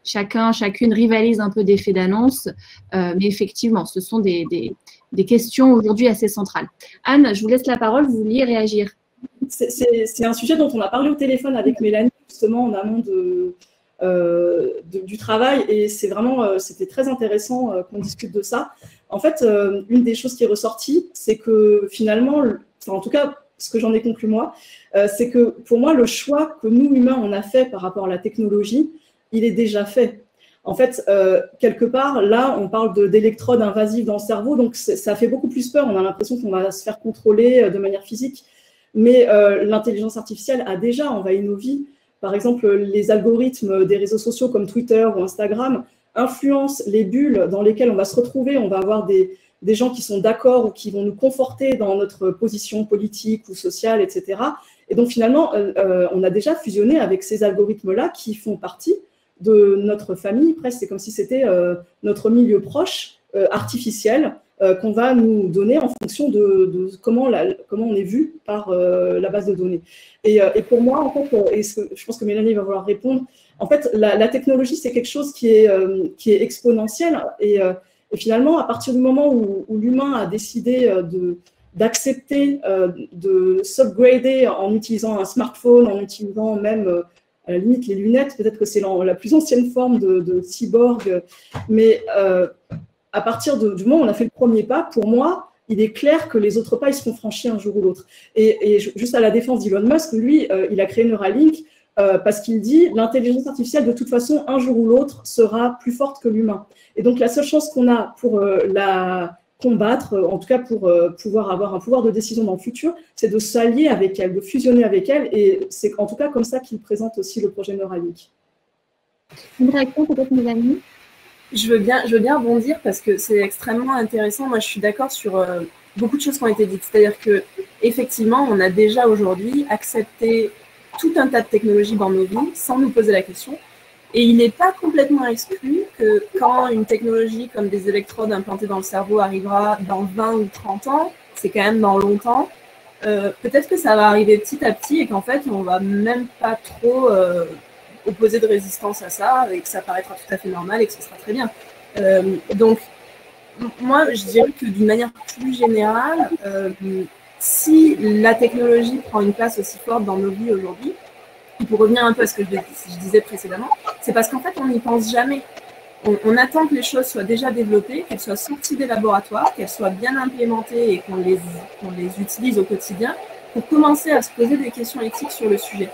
Chacune rivalise un peu d'effets d'annonce, mais effectivement, ce sont des questions aujourd'hui assez centrales. Anne, je vous laisse la parole, vous vouliez réagir. C'est un sujet dont on a parlé au téléphone avec Mélanie, justement, en amont du travail, et c'est vraiment, c'était très intéressant qu'on discute de ça. En fait, une des choses qui est ressortie, c'est que finalement, en tout cas, ce que j'en ai conclu moi, c'est que pour moi, le choix que nous, humains, on a fait par rapport à la technologie, il est déjà fait. En fait, quelque part, là, on parle d'électrodes invasives dans le cerveau, donc ça fait beaucoup plus peur. On a l'impression qu'on va se faire contrôler de manière physique. Mais l'intelligence artificielle a déjà envahi nos vies. Par exemple, les algorithmes des réseaux sociaux comme Twitter ou Instagram influencent les bulles dans lesquelles on va se retrouver. On va avoir des gens qui sont d'accord ou qui vont nous conforter dans notre position politique ou sociale, etc. Et donc, finalement, on a déjà fusionné avec ces algorithmes-là qui font partie de notre famille. Presque, c'est comme si c'était notre milieu proche, artificiel, qu'on va nous donner en fonction de comment on est vu par la base de données. Et pour moi, en fait, et je pense que Mélanie va vouloir répondre, en fait, la technologie, c'est quelque chose qui est exponentiel. Et finalement, à partir du moment où l'humain a décidé d'accepter de s'upgrader en utilisant un smartphone, en utilisant même, à la limite, les lunettes, peut-être que c'est la plus ancienne forme de cyborg, mais à partir du moment où on a fait le premier pas, pour moi, il est clair que les autres pas, ils seront franchis un jour ou l'autre. Et juste à la défense d'Elon Musk, lui, il a créé Neuralink parce qu'il dit l'intelligence artificielle, de toute façon, un jour ou l'autre, sera plus forte que l'humain. Et donc, la seule chance qu'on a pour la combattre, en tout cas pour pouvoir avoir un pouvoir de décision dans le futur, c'est de s'allier avec elle, de fusionner avec elle. Et c'est en tout cas comme ça qu'il présente aussi le projet Neuralink. Une réaction peut-être, mes amis? Je veux bien rebondir parce que c'est extrêmement intéressant. Moi, je suis d'accord sur beaucoup de choses qui ont été dites. C'est-à-dire qu'effectivement, on a déjà aujourd'hui accepté tout un tas de technologies dans nos vies sans nous poser la question. Et il n'est pas complètement exclu que quand une technologie comme des électrodes implantées dans le cerveau arrivera dans 20 ou 30 ans, c'est quand même dans longtemps, peut-être que ça va arriver petit à petit et qu'en fait, on ne va même pas trop opposer de résistance à ça et que ça paraîtra tout à fait normal et que ce sera très bien. Donc, moi, je dirais que d'une manière plus générale, si la technologie prend une place aussi forte dans nos vies aujourd'hui, et pour revenir un peu à ce que je disais précédemment, c'est parce qu'en fait, on n'y pense jamais. On attend que les choses soient déjà développées, qu'elles soient sorties des laboratoires, qu'elles soient bien implémentées et qu'on les utilise au quotidien pour commencer à se poser des questions éthiques sur le sujet.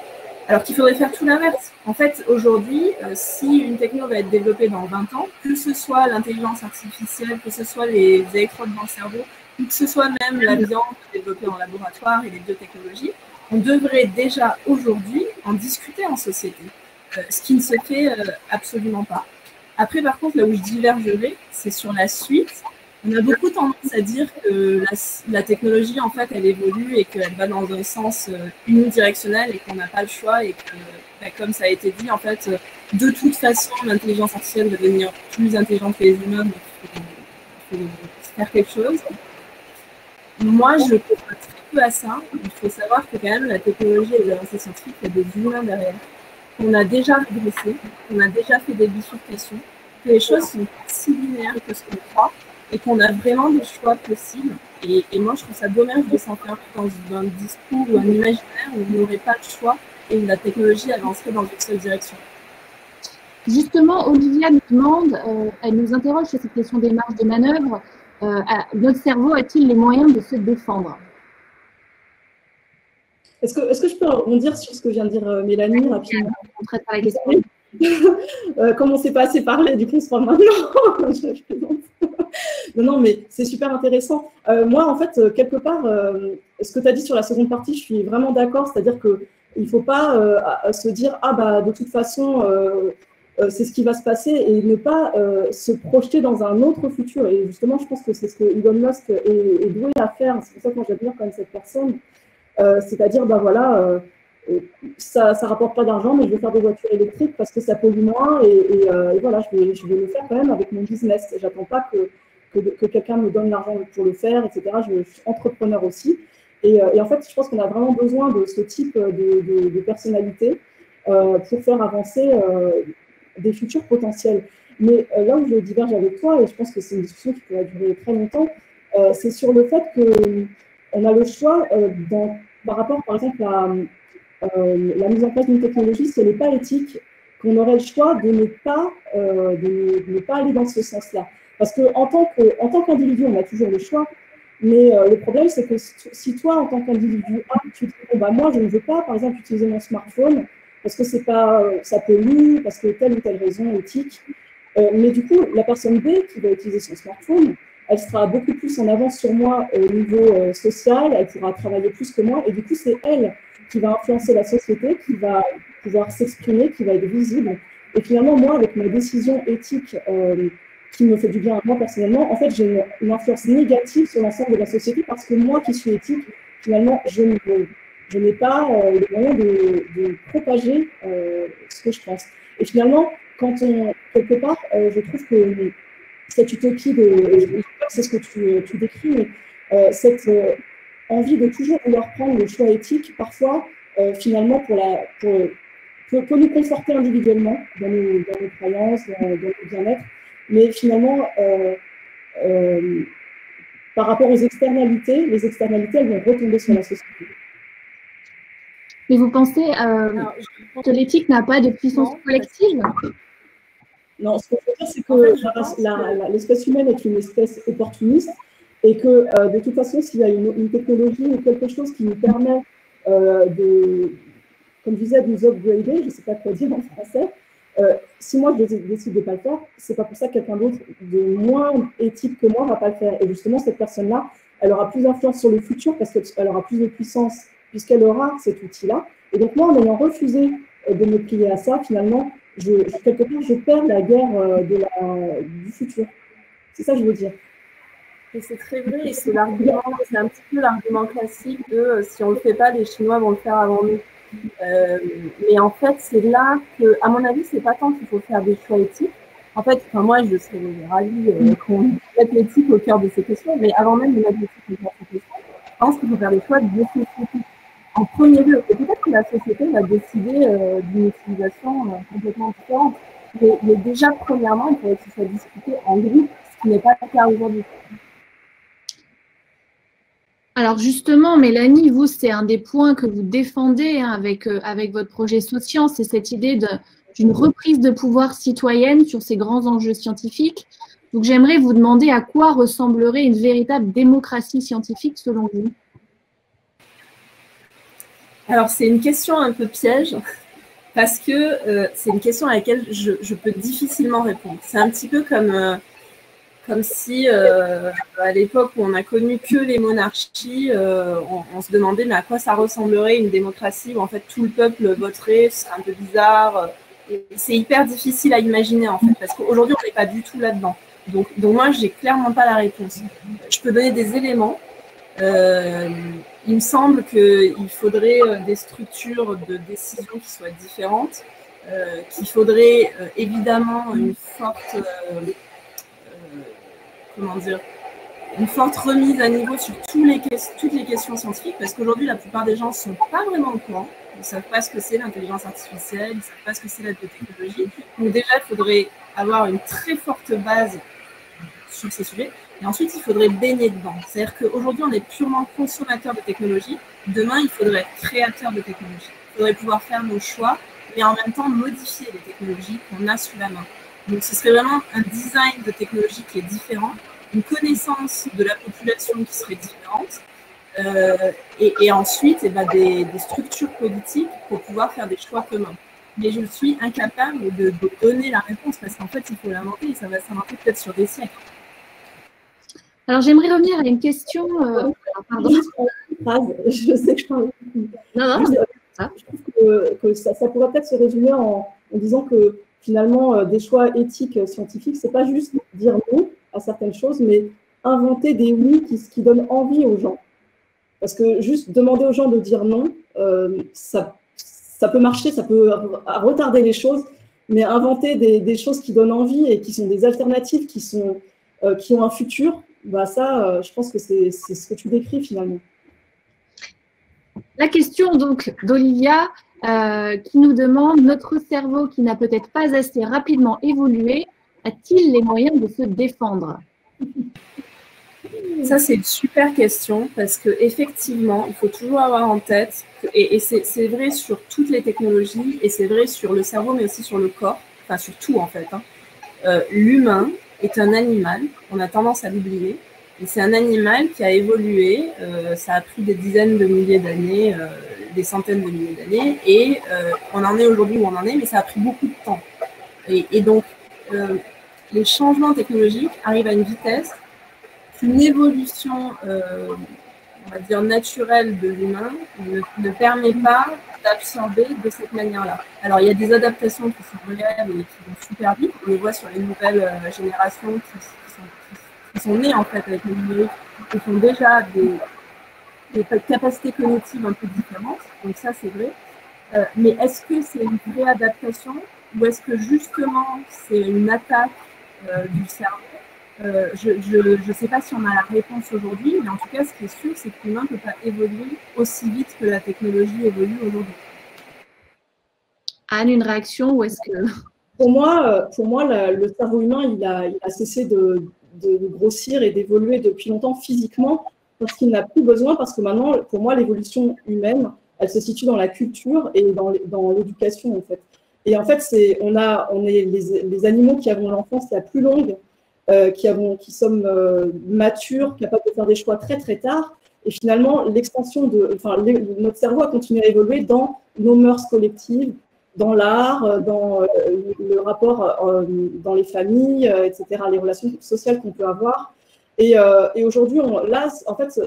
Alors qu'il faudrait faire tout l'inverse. En fait, aujourd'hui, si une techno va être développée dans 20 ans, que ce soit l'intelligence artificielle, que ce soit les électrodes dans le cerveau, ou que ce soit même la viande développée en laboratoire et les biotechnologies, on devrait déjà aujourd'hui en discuter en société, ce qui ne se fait absolument pas. Après, par contre, là où je divergerai, c'est sur la suite. On a beaucoup tendance à dire que la technologie, en fait, elle évolue et qu'elle va dans un sens unidirectionnel et qu'on n'a pas le choix et que, comme ça a été dit, en fait, de toute façon, l'intelligence artificielle va devenir plus intelligente que les humains, donc il faut faire quelque chose. Moi, je crois très peu à ça. Il faut savoir que quand même, la technologie et les avancées scientifiques, il y a des humains derrière. On a déjà régressé, on a déjà fait des bifurcations, que les choses sont pas si linéaires que ce qu'on croit et qu'on a vraiment des choix possibles. Et moi, je trouve ça dommage de s'enfermer dans un discours ou un imaginaire où on n'aurait pas le choix et où la technologie avancerait dans une seule direction. Justement, Olivia nous demande, elle nous interroge sur cette question des marges de manœuvre. Notre cerveau a-t-il les moyens de se défendre? Est-ce que je peux rebondir sur ce que vient de dire Mélanie rapidement? On traite par la question. Comme on ne s'est pas assez parlé, du coup, on se parle maintenant. Je plaisante. Non, mais c'est super intéressant. Moi, en fait, quelque part, ce que tu as dit sur la seconde partie, je suis vraiment d'accord. C'est-à-dire qu'il ne faut pas se dire « Ah, bah, de toute façon, c'est ce qui va se passer » et ne pas se projeter dans un autre futur. Et justement, je pense que c'est ce que Elon Musk est doué à faire. C'est pour ça que moi, j'admire quand même cette personne. C'est-à-dire, ben voilà, ça rapporte pas d'argent, mais je vais faire des voitures électriques parce que ça pollue moins et voilà, je vais le faire quand même avec mon business. J'attends pas que quelqu'un me donne l'argent pour le faire, etc. Je suis entrepreneur aussi. Et en fait, je pense qu'on a vraiment besoin de ce type de personnalité pour faire avancer des futurs potentiels. Mais là où je diverge avec toi, et je pense que c'est une discussion qui pourrait durer très longtemps, c'est sur le fait qu'on a le choix par rapport, par exemple, à la mise en place d'une technologie, si elle n'est pas éthique, qu'on aurait le choix de ne pas aller dans ce sens-là. Parce qu'en tant qu'individu, on a toujours le choix, mais le problème, c'est que si toi, en tant qu'individu A, tu te dis, bon, bah, moi, je ne veux pas, par exemple, utiliser mon smartphone, parce que c'est pas, ça pollue, parce que telle ou telle raison éthique, mais du coup, la personne B qui va utiliser son smartphone, elle sera beaucoup plus en avance sur moi au niveau social, elle pourra travailler plus que moi, et du coup, c'est elle qui va influencer la société, qui va pouvoir s'exprimer, qui va être visible. Et finalement, moi, avec ma décision éthique qui me fait du bien à moi personnellement, en fait, j'ai une influence négative sur l'ensemble de la société parce que moi qui suis éthique, finalement, je n'ai pas les moyens de propager ce que je pense. Et finalement, quelque part, je trouve que cette utopie c'est ce que tu décris, mais cette envie de toujours vouloir prendre le choix éthique, parfois, finalement, peut nous conforter individuellement dans nos croyances, dans notre bien-être, mais finalement, par rapport aux externalités, les externalités, elles vont retomber sur la société. Mais vous pensez que l'éthique n'a pas de puissance collective? Non, ce que je veux dire, c'est que l'espèce humaine est une espèce opportuniste et que, de toute façon, s'il y a une technologie ou quelque chose qui nous permet comme je disais, de nous upgrader, je ne sais pas quoi dire en français, si moi je décide de ne pas le faire, ce n'est pas pour ça que quelqu'un d'autre de moins éthique que moi ne va pas le faire. Et justement, cette personne-là, elle aura plus d'influence sur le futur parce qu'elle aura plus de puissance puisqu'elle aura cet outil-là. Et donc moi, en ayant refusé de me plier à ça, finalement, quelque part, je perds la guerre du futur. C'est ça que je veux dire. Et c'est très vrai, et c'est un petit peu l'argument classique de si on ne le fait pas, les Chinois vont le faire avant nous. Mais en fait, c'est là que, à mon avis, c'est pas tant qu'il faut faire des choix éthiques. En fait, moi, je serais ravie qu'on mette l'éthique au cœur de ces questions, mais avant même de mettre l'éthique au cœur de ces questions, je pense qu'il faut faire des choix de société. en premier lieu. Et peut-être que la société va décider d'une utilisation complètement différente. Mais déjà, premièrement, il faudrait que ce soit discuté en groupe, ce qui n'est pas le cas aujourd'hui. Alors justement, Mélanie, vous, c'est un des points que vous défendez avec votre projet Socience, c'est cette idée d'une reprise de pouvoir citoyenne sur ces grands enjeux scientifiques. Donc j'aimerais vous demander à quoi ressemblerait une véritable démocratie scientifique selon vous? Alors c'est une question un peu piège, parce que c'est une question à laquelle je peux difficilement répondre. C'est un petit peu comme si, à l'époque où on a connu que les monarchies, on se demandait mais à quoi ça ressemblerait une démocratie où en fait tout le peuple voterait, ce serait un peu bizarre. C'est hyper difficile à imaginer en fait, parce qu'aujourd'hui on n'est pas du tout là-dedans. Donc moi, j'ai clairement pas la réponse. Je peux donner des éléments. Il me semble qu'il faudrait des structures de décision qui soient différentes, qu'il faudrait évidemment une forte une forte remise à niveau sur toutes les questions scientifiques, parce qu'aujourd'hui, la plupart des gens ne sont pas vraiment au courant. Ils ne savent pas ce que c'est l'intelligence artificielle, ils ne savent pas ce que c'est la biotechnologie. Donc déjà, il faudrait avoir une très forte base sur ces sujets. Et ensuite, il faudrait baigner dedans. C'est-à-dire qu'aujourd'hui, on est purement consommateur de technologie. Demain, il faudrait être créateur de technologie. Il faudrait pouvoir faire nos choix, mais en même temps modifier les technologies qu'on a sous la main. Donc, ce serait vraiment un design de technologie qui est différent, une connaissance de la population qui serait différente, et ensuite des structures politiques pour pouvoir faire des choix communs. Mais je suis incapable de donner la réponse, parce qu'en fait, il faut l'inventer, et ça va s'inventer peut-être sur des siècles. Alors, j'aimerais revenir à une question. Pardon. Je sais que je parle. Non. Je trouve que ça pourrait peut-être se résumer en disant que finalement, des choix éthiques scientifiques, c'est pas juste dire non à certaines choses, mais inventer des oui qui donnent envie aux gens. Parce que juste demander aux gens de dire non, ça peut marcher, ça peut retarder les choses, mais inventer des choses qui donnent envie et qui sont des alternatives, qui ont un futur, bah ça, je pense que c'est ce que tu décris finalement. La question donc d'Olivia qui nous demande: notre cerveau qui n'a peut-être pas assez rapidement évolué, a-t-il les moyens de se défendre? Ça, c'est une super question, parce qu'effectivement, il faut toujours avoir en tête, et c'est vrai sur toutes les technologies, et c'est vrai sur le cerveau, mais aussi sur le corps, enfin sur tout en fait. L'humain est un animal, on a tendance à l'oublier, et c'est un animal qui a évolué, ça a pris des dizaines de milliers d'années, des centaines de milliers d'années, et on en est aujourd'hui où on en est, mais ça a pris beaucoup de temps. Et donc, les changements technologiques arrivent à une vitesse qu'une évolution, on va dire, naturelle de l'humain ne permet pas d'absorber de cette manière-là. Alors, il y a des adaptations qui sont réelles et qui vont super vite. On les voit sur les nouvelles générations qui sont nées, en fait, avec le numérique, qui ont déjà des capacités cognitives un peu différentes. Donc ça, c'est vrai. Mais est-ce que c'est une vraie adaptation, ou est-ce que, justement, c'est une attaque du cerveau? Je ne sais pas si on a la réponse aujourd'hui, mais en tout cas, ce qui est sûr, c'est que l'humain ne peut pas évoluer aussi vite que la technologie évolue aujourd'hui. Anne, une réaction, ou est-ce que… Pour moi, le cerveau humain, il a cessé de grossir et d'évoluer depuis longtemps physiquement, parce qu'il n'a plus besoin, parce que maintenant, pour moi, l'évolution humaine, elle se situe dans la culture et dans l'éducation, en fait. Et en fait, on est les animaux qui avons l'enfance la plus longue, qui sommes matures, capables de faire des choix très très tard, et finalement notre cerveau a continué à évoluer dans nos mœurs collectives, dans l'art, dans le rapport dans les familles, etc., les relations sociales qu'on peut avoir. Et aujourd'hui, là, en fait,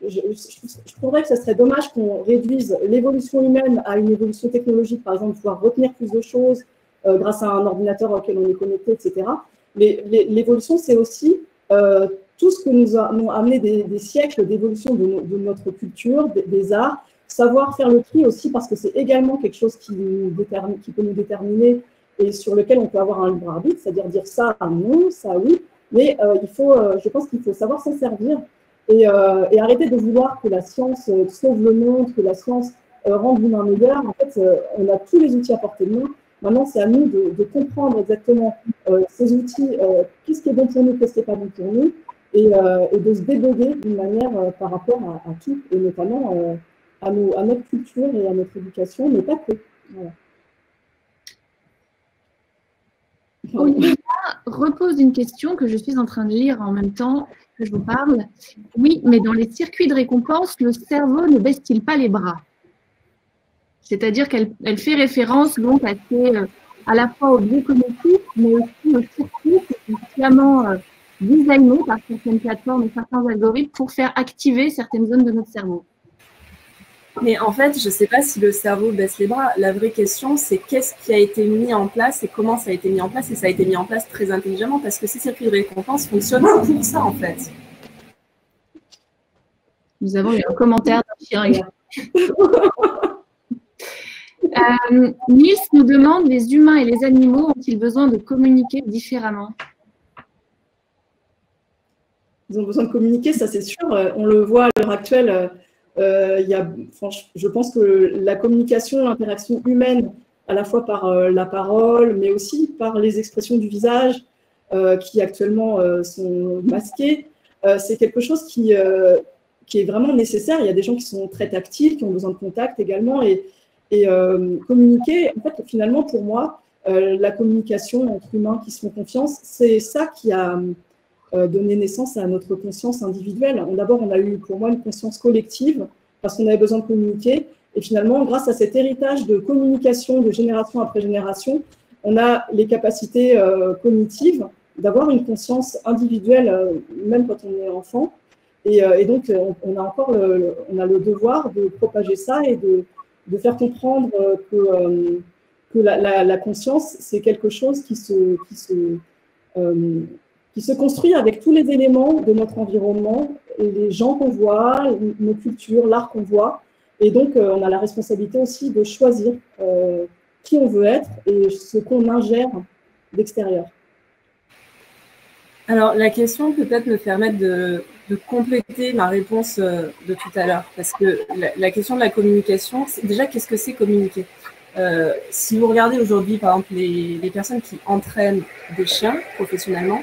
je trouverais que ce serait dommage qu'on réduise l'évolution humaine à une évolution technologique, par exemple, pouvoir retenir plus de choses grâce à un ordinateur auquel on est connecté, etc. Mais l'évolution, c'est aussi tout ce que nous ont amené des siècles d'évolution de notre culture, des arts, savoir faire le tri aussi, parce que c'est également quelque chose qui peut nous déterminer et sur lequel on peut avoir un libre arbitre, c'est-à-dire dire ça non, ça oui, mais je pense qu'il faut savoir s'en servir et arrêter de vouloir que la science sauve le monde, que la science rende l'humain meilleur. En fait, on a tous les outils à portée de main. Maintenant, c'est à nous de comprendre exactement ces outils, qu'est-ce qui est bon pour nous, qu'est-ce qui n'est pas bon pour nous, et de se débugger d'une manière par rapport à tout, et notamment à notre culture et à notre éducation, mais pas que. Voilà. Olivia repose une question que je suis en train de lire en même temps que je vous parle. Oui, mais dans les circuits de récompense, le cerveau ne baisse-t-il pas les bras? C'est-à-dire qu'elle fait référence donc à la fois au biais cognitif, mais aussi aux circuits qui sont sciemment designés par certaines plateformes et certains algorithmes pour faire activer certaines zones de notre cerveau. Mais en fait, je ne sais pas si le cerveau baisse les bras. La vraie question, c'est qu'est-ce qui a été mis en place et comment ça a été mis en place. Et ça a été mis en place très intelligemment parce que ces circuits de récompense fonctionnent pour ça, en fait. Nous avons eu un commentaire d'un chien. Niels nous demande, les humains et les animaux ont-ils besoin de communiquer différemment? Ils ont besoin de communiquer, ça c'est sûr. On le voit à l'heure actuelle. Je pense que la communication, l'interaction humaine, à la fois par la parole, mais aussi par les expressions du visage qui actuellement sont masquées, c'est quelque chose qui est vraiment nécessaire. Il y a des gens qui sont très tactiles, qui ont besoin de contact également. Et communiquer, en fait, finalement, pour moi, la communication entre humains qui se font confiance, c'est ça qui a donné naissance à notre conscience individuelle. D'abord, on a eu, pour moi, une conscience collective parce qu'on avait besoin de communiquer. Et finalement, grâce à cet héritage de communication de génération après génération, on a les capacités cognitives d'avoir une conscience individuelle, même quand on est enfant. Et donc, on a le devoir de propager ça et de faire comprendre que la conscience, c'est quelque chose qui se construit avec tous les éléments de notre environnement, et les gens qu'on voit, nos cultures, l'art qu'on voit. Et donc, on a la responsabilité aussi de choisir qui on veut être et ce qu'on ingère d'extérieur. Alors, la question peut-être me permettre de compléter ma réponse de tout à l'heure, parce que la question de la communication, c'est déjà qu'est-ce que c'est communiquer? Si vous regardez aujourd'hui, par exemple, les personnes qui entraînent des chiens professionnellement,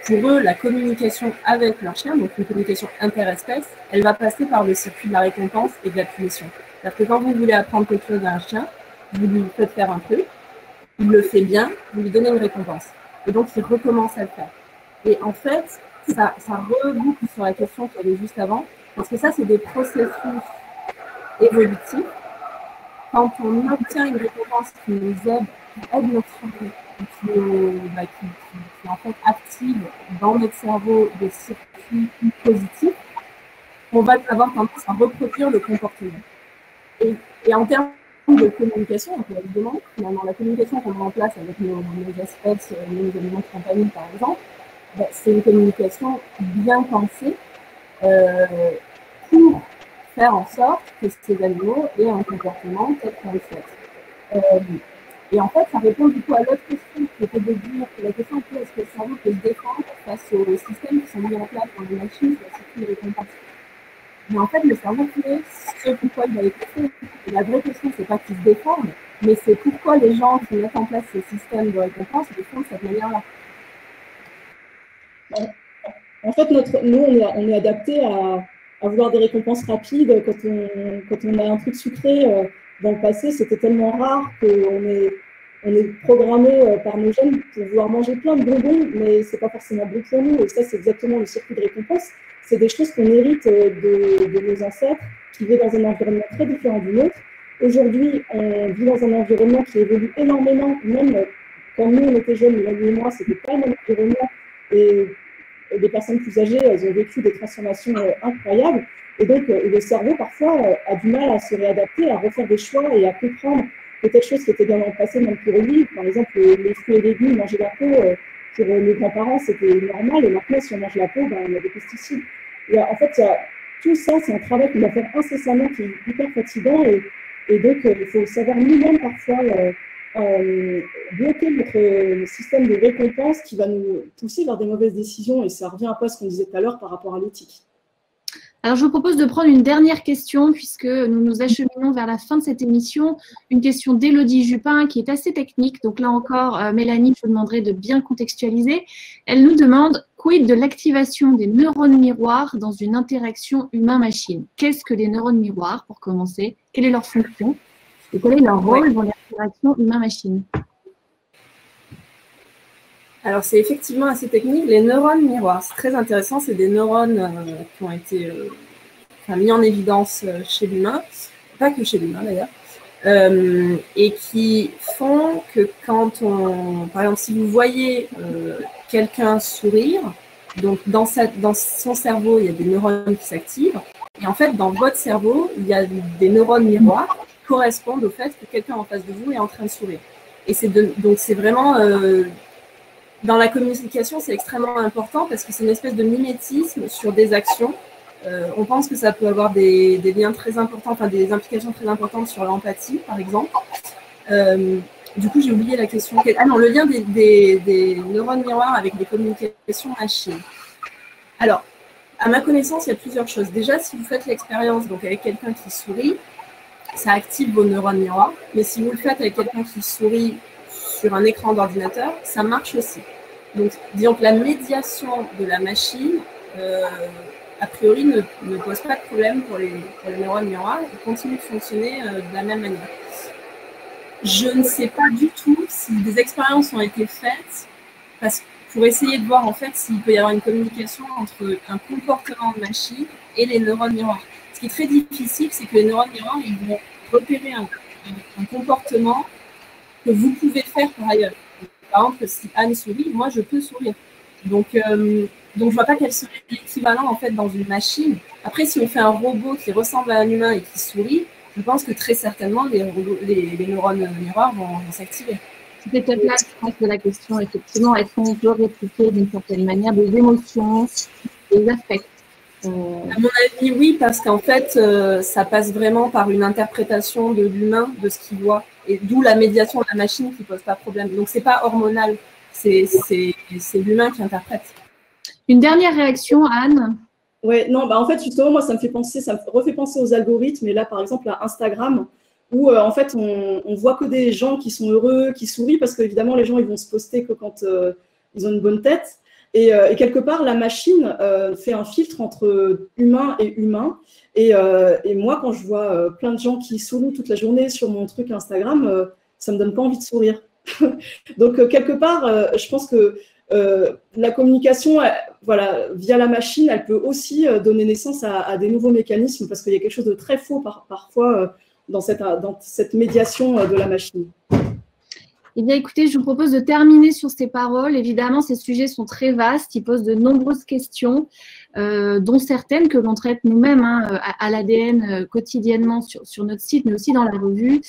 pour eux, la communication avec leur chien, donc une communication interespèce, elle va passer par le circuit de la récompense et de la punition. C'est-à-dire que quand vous voulez apprendre quelque chose à un chien, vous lui faites faire un truc, il le fait bien, vous lui donnez une récompense. Et donc, il recommence à le faire. Et en fait, ça reboucle sur la question qu'il y avait juste avant, parce que ça, c'est des processus évolutifs. Quand on obtient une récompense qui nous aide, qui aide notre cerveau, qui en fait active dans notre cerveau des circuits positifs, on va avoir tendance à reproduire le comportement. Et en termes de communication, évidemment, finalement, la communication qu'on met en place avec nos espèces, nos animaux de compagnie, par exemple, c'est une communication bien pensée pour faire en sorte que ces animaux aient un comportement tel qu'on le souhaite. Et en fait, ça répond du coup à l'autre question qui était de dire que la question est est-ce que le cerveau peut se défendre face aux systèmes qui sont mis en place dans les machines sur la circuit de récompense. Mais en fait, le cerveau fait ce pourquoi il a été fait. Et la vraie question, c'est pas qu'il se défende, mais c'est pourquoi les gens qui mettent en place ces systèmes de récompense le font de cette manière-là. En fait, nous, on est adapté à vouloir des récompenses rapides. Quand on a un truc sucré dans le passé, c'était tellement rare qu'on est programmé par nos gènes pour vouloir manger plein de bonbons, mais c'est pas forcément bon pour nous. Et ça, c'est exactement le circuit de récompense. C'est des choses qu'on hérite de nos ancêtres qui vivent dans un environnement très différent du nôtre. Aujourd'hui, on vit dans un environnement qui évolue énormément. Même quand nous, on était jeunes, Mélanie et moi, c'était pas le même environnement. Et les personnes plus âgées, elles ont vécu des transformations incroyables. Et donc, le cerveau, parfois, a du mal à se réadapter, à refaire des choix et à comprendre peut-être choses qui étaient bien dans le passé, même pour lui. Par exemple, les fruits et légumes, manger la peau, pour nos grands-parents, c'était normal. Et maintenant, si on mange la peau, on a des pesticides. Et en fait, tout ça, c'est un travail qu'on doit faire incessamment, qui est hyper fatigant. Et donc, il faut savoir nous-mêmes, parfois, bloquer notre système de récompense qui va nous pousser vers des mauvaises décisions. Et ça revient un peu à ce qu'on disait tout à l'heure par rapport à l'éthique. Alors, je vous propose de prendre une dernière question puisque nous nous acheminons vers la fin de cette émission. Une question d'Élodie Jupin qui est assez technique. Donc là encore, Mélanie, je vous demanderai de bien contextualiser. Elle nous demande « Quid de l'activation des neurones miroirs dans une interaction humain-machine ?» Qu'est-ce que les neurones miroirs, pour commencer? Quelle est leur fonction? Et quel est leur rôle dans l'interaction humain-machine? Alors, c'est effectivement assez technique. Les neurones miroirs, c'est très intéressant. C'est des neurones qui ont été mis en évidence chez l'humain, pas que chez l'humain d'ailleurs, et qui font que quand par exemple, si vous voyez quelqu'un sourire, donc dans son cerveau, il y a des neurones qui s'activent, et en fait, dans votre cerveau, il y a des neurones miroirs qui correspondent au fait que quelqu'un en face de vous est en train de sourire. Et donc, c'est vraiment... dans la communication, c'est extrêmement important parce que c'est une espèce de mimétisme sur des actions. On pense que ça peut avoir des liens très importants, enfin des implications très importantes sur l'empathie, par exemple. Du coup, j'ai oublié la question. Ah non, le lien des neurones miroirs avec des communications machines. Alors, à ma connaissance, il y a plusieurs choses. Déjà, si vous faites l'expérience donc avec quelqu'un qui sourit, ça active vos neurones miroirs. Mais si vous le faites avec quelqu'un qui sourit sur un écran d'ordinateur, ça marche aussi. Donc, disons que la médiation de la machine, a priori, ne pose pas de problème pour les neurones miroirs. Ils continuent de fonctionner de la même manière. Je ne sais pas du tout si des expériences ont été faites pour essayer de voir en fait s'il peut y avoir une communication entre un comportement de machine et les neurones miroirs. Ce qui est très difficile, c'est que les neurones miroirs, ils vont repérer un comportement que vous pouvez faire par ailleurs. Par exemple, si Anne sourit, moi je peux sourire. Donc je ne vois pas quel serait l'équivalent en fait dans une machine. Après, si on fait un robot qui ressemble à un humain et qui sourit, je pense que très certainement les neurones miroirs vont s'activer. C'était peut-être là que la question, effectivement, est-ce qu'on peut répliquer d'une certaine manière des émotions, des affects? À mon avis, oui, parce qu'en fait, ça passe vraiment par une interprétation de l'humain, de ce qu'il voit, et d'où la médiation de la machine qui ne pose pas de problème. Donc, ce n'est pas hormonal, c'est l'humain qui interprète. Une dernière réaction, Anne? Ouais, non, en fait, justement, moi, ça me refait penser aux algorithmes, et là, par exemple, à Instagram, où, en fait, on voit que des gens qui sont heureux, qui sourient, parce qu'évidemment, les gens, ils vont se poster que quand ils ont une bonne tête. Et quelque part, la machine fait un filtre entre humain et humain. Et moi, quand je vois plein de gens qui sourient toute la journée sur mon truc Instagram, ça ne me donne pas envie de sourire. Donc, quelque part, je pense que la communication, voilà, via la machine, elle peut aussi donner naissance à des nouveaux mécanismes parce qu'il y a quelque chose de très faux parfois dans cette médiation de la machine. Eh bien, écoutez, je vous propose de terminer sur ces paroles. Évidemment, ces sujets sont très vastes, ils posent de nombreuses questions, dont certaines que l'on traite nous-mêmes à l'ADN quotidiennement sur notre site, mais aussi dans la revue.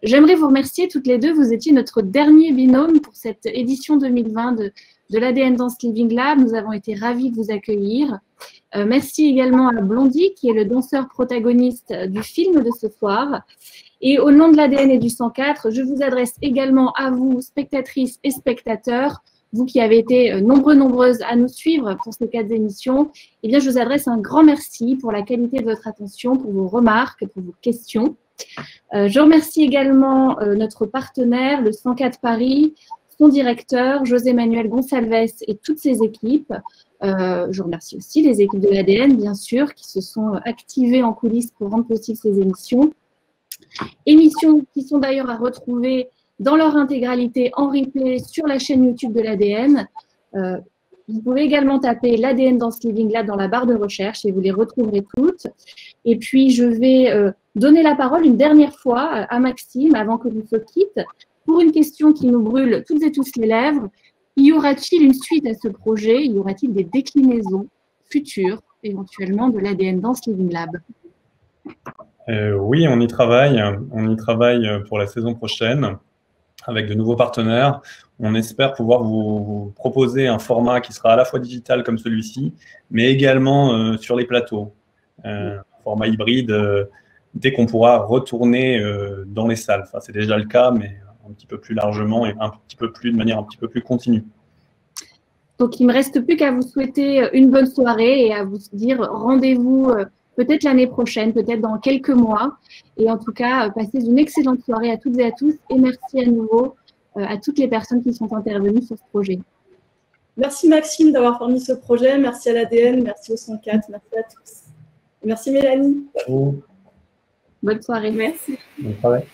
J'aimerais vous remercier toutes les deux. Vous étiez notre dernier binôme pour cette édition 2020 de l'ADN Dance Living Lab. Nous avons été ravis de vous accueillir. Merci également à Blondie, qui est le danseur protagoniste du film de ce soir. Et au nom de l'ADN et du 104, je vous adresse également à vous, spectatrices et spectateurs, vous qui avez été nombreuses à nous suivre pour ces 4 émissions. Eh bien, je vous adresse un grand merci pour la qualité de votre attention, pour vos remarques, pour vos questions. Je remercie également notre partenaire, le 104 Paris, son directeur, José Manuel Gonçalves et toutes ses équipes. Je remercie aussi les équipes de l'ADN, bien sûr, qui se sont activées en coulisses pour rendre possible ces émissions. Émissions qui sont d'ailleurs à retrouver dans leur intégralité en replay sur la chaîne YouTube de l'ADN. Vous pouvez également taper l'ADN Dance Living Lab dans la barre de recherche et vous les retrouverez toutes. Et puis, je vais donner la parole une dernière fois à Maxime avant que nous se quitte pour une question qui nous brûle toutes et tous les lèvres. Y aura-t-il une suite à ce projet? Y aura-t-il des déclinaisons futures, éventuellement, de l'ADN Dance Living Lab? Oui, on y travaille. On y travaille pour la saison prochaine avec de nouveaux partenaires. On espère pouvoir vous proposer un format qui sera à la fois digital comme celui-ci, mais également sur les plateaux. Un format hybride dès qu'on pourra retourner dans les salles. Enfin, c'est déjà le cas, mais un petit peu plus largement et de manière un petit peu plus continue. Donc, il ne me reste plus qu'à vous souhaiter une bonne soirée et à vous dire rendez-vous peut-être l'année prochaine, peut-être dans quelques mois. Et en tout cas, passez une excellente soirée à toutes et à tous. Et merci à nouveau à toutes les personnes qui sont intervenues sur ce projet. Merci Maxime d'avoir fourni ce projet. Merci à l'ADN, merci au 104, merci à tous. Et merci Mélanie. Bonne soirée. Merci. Bonne soirée.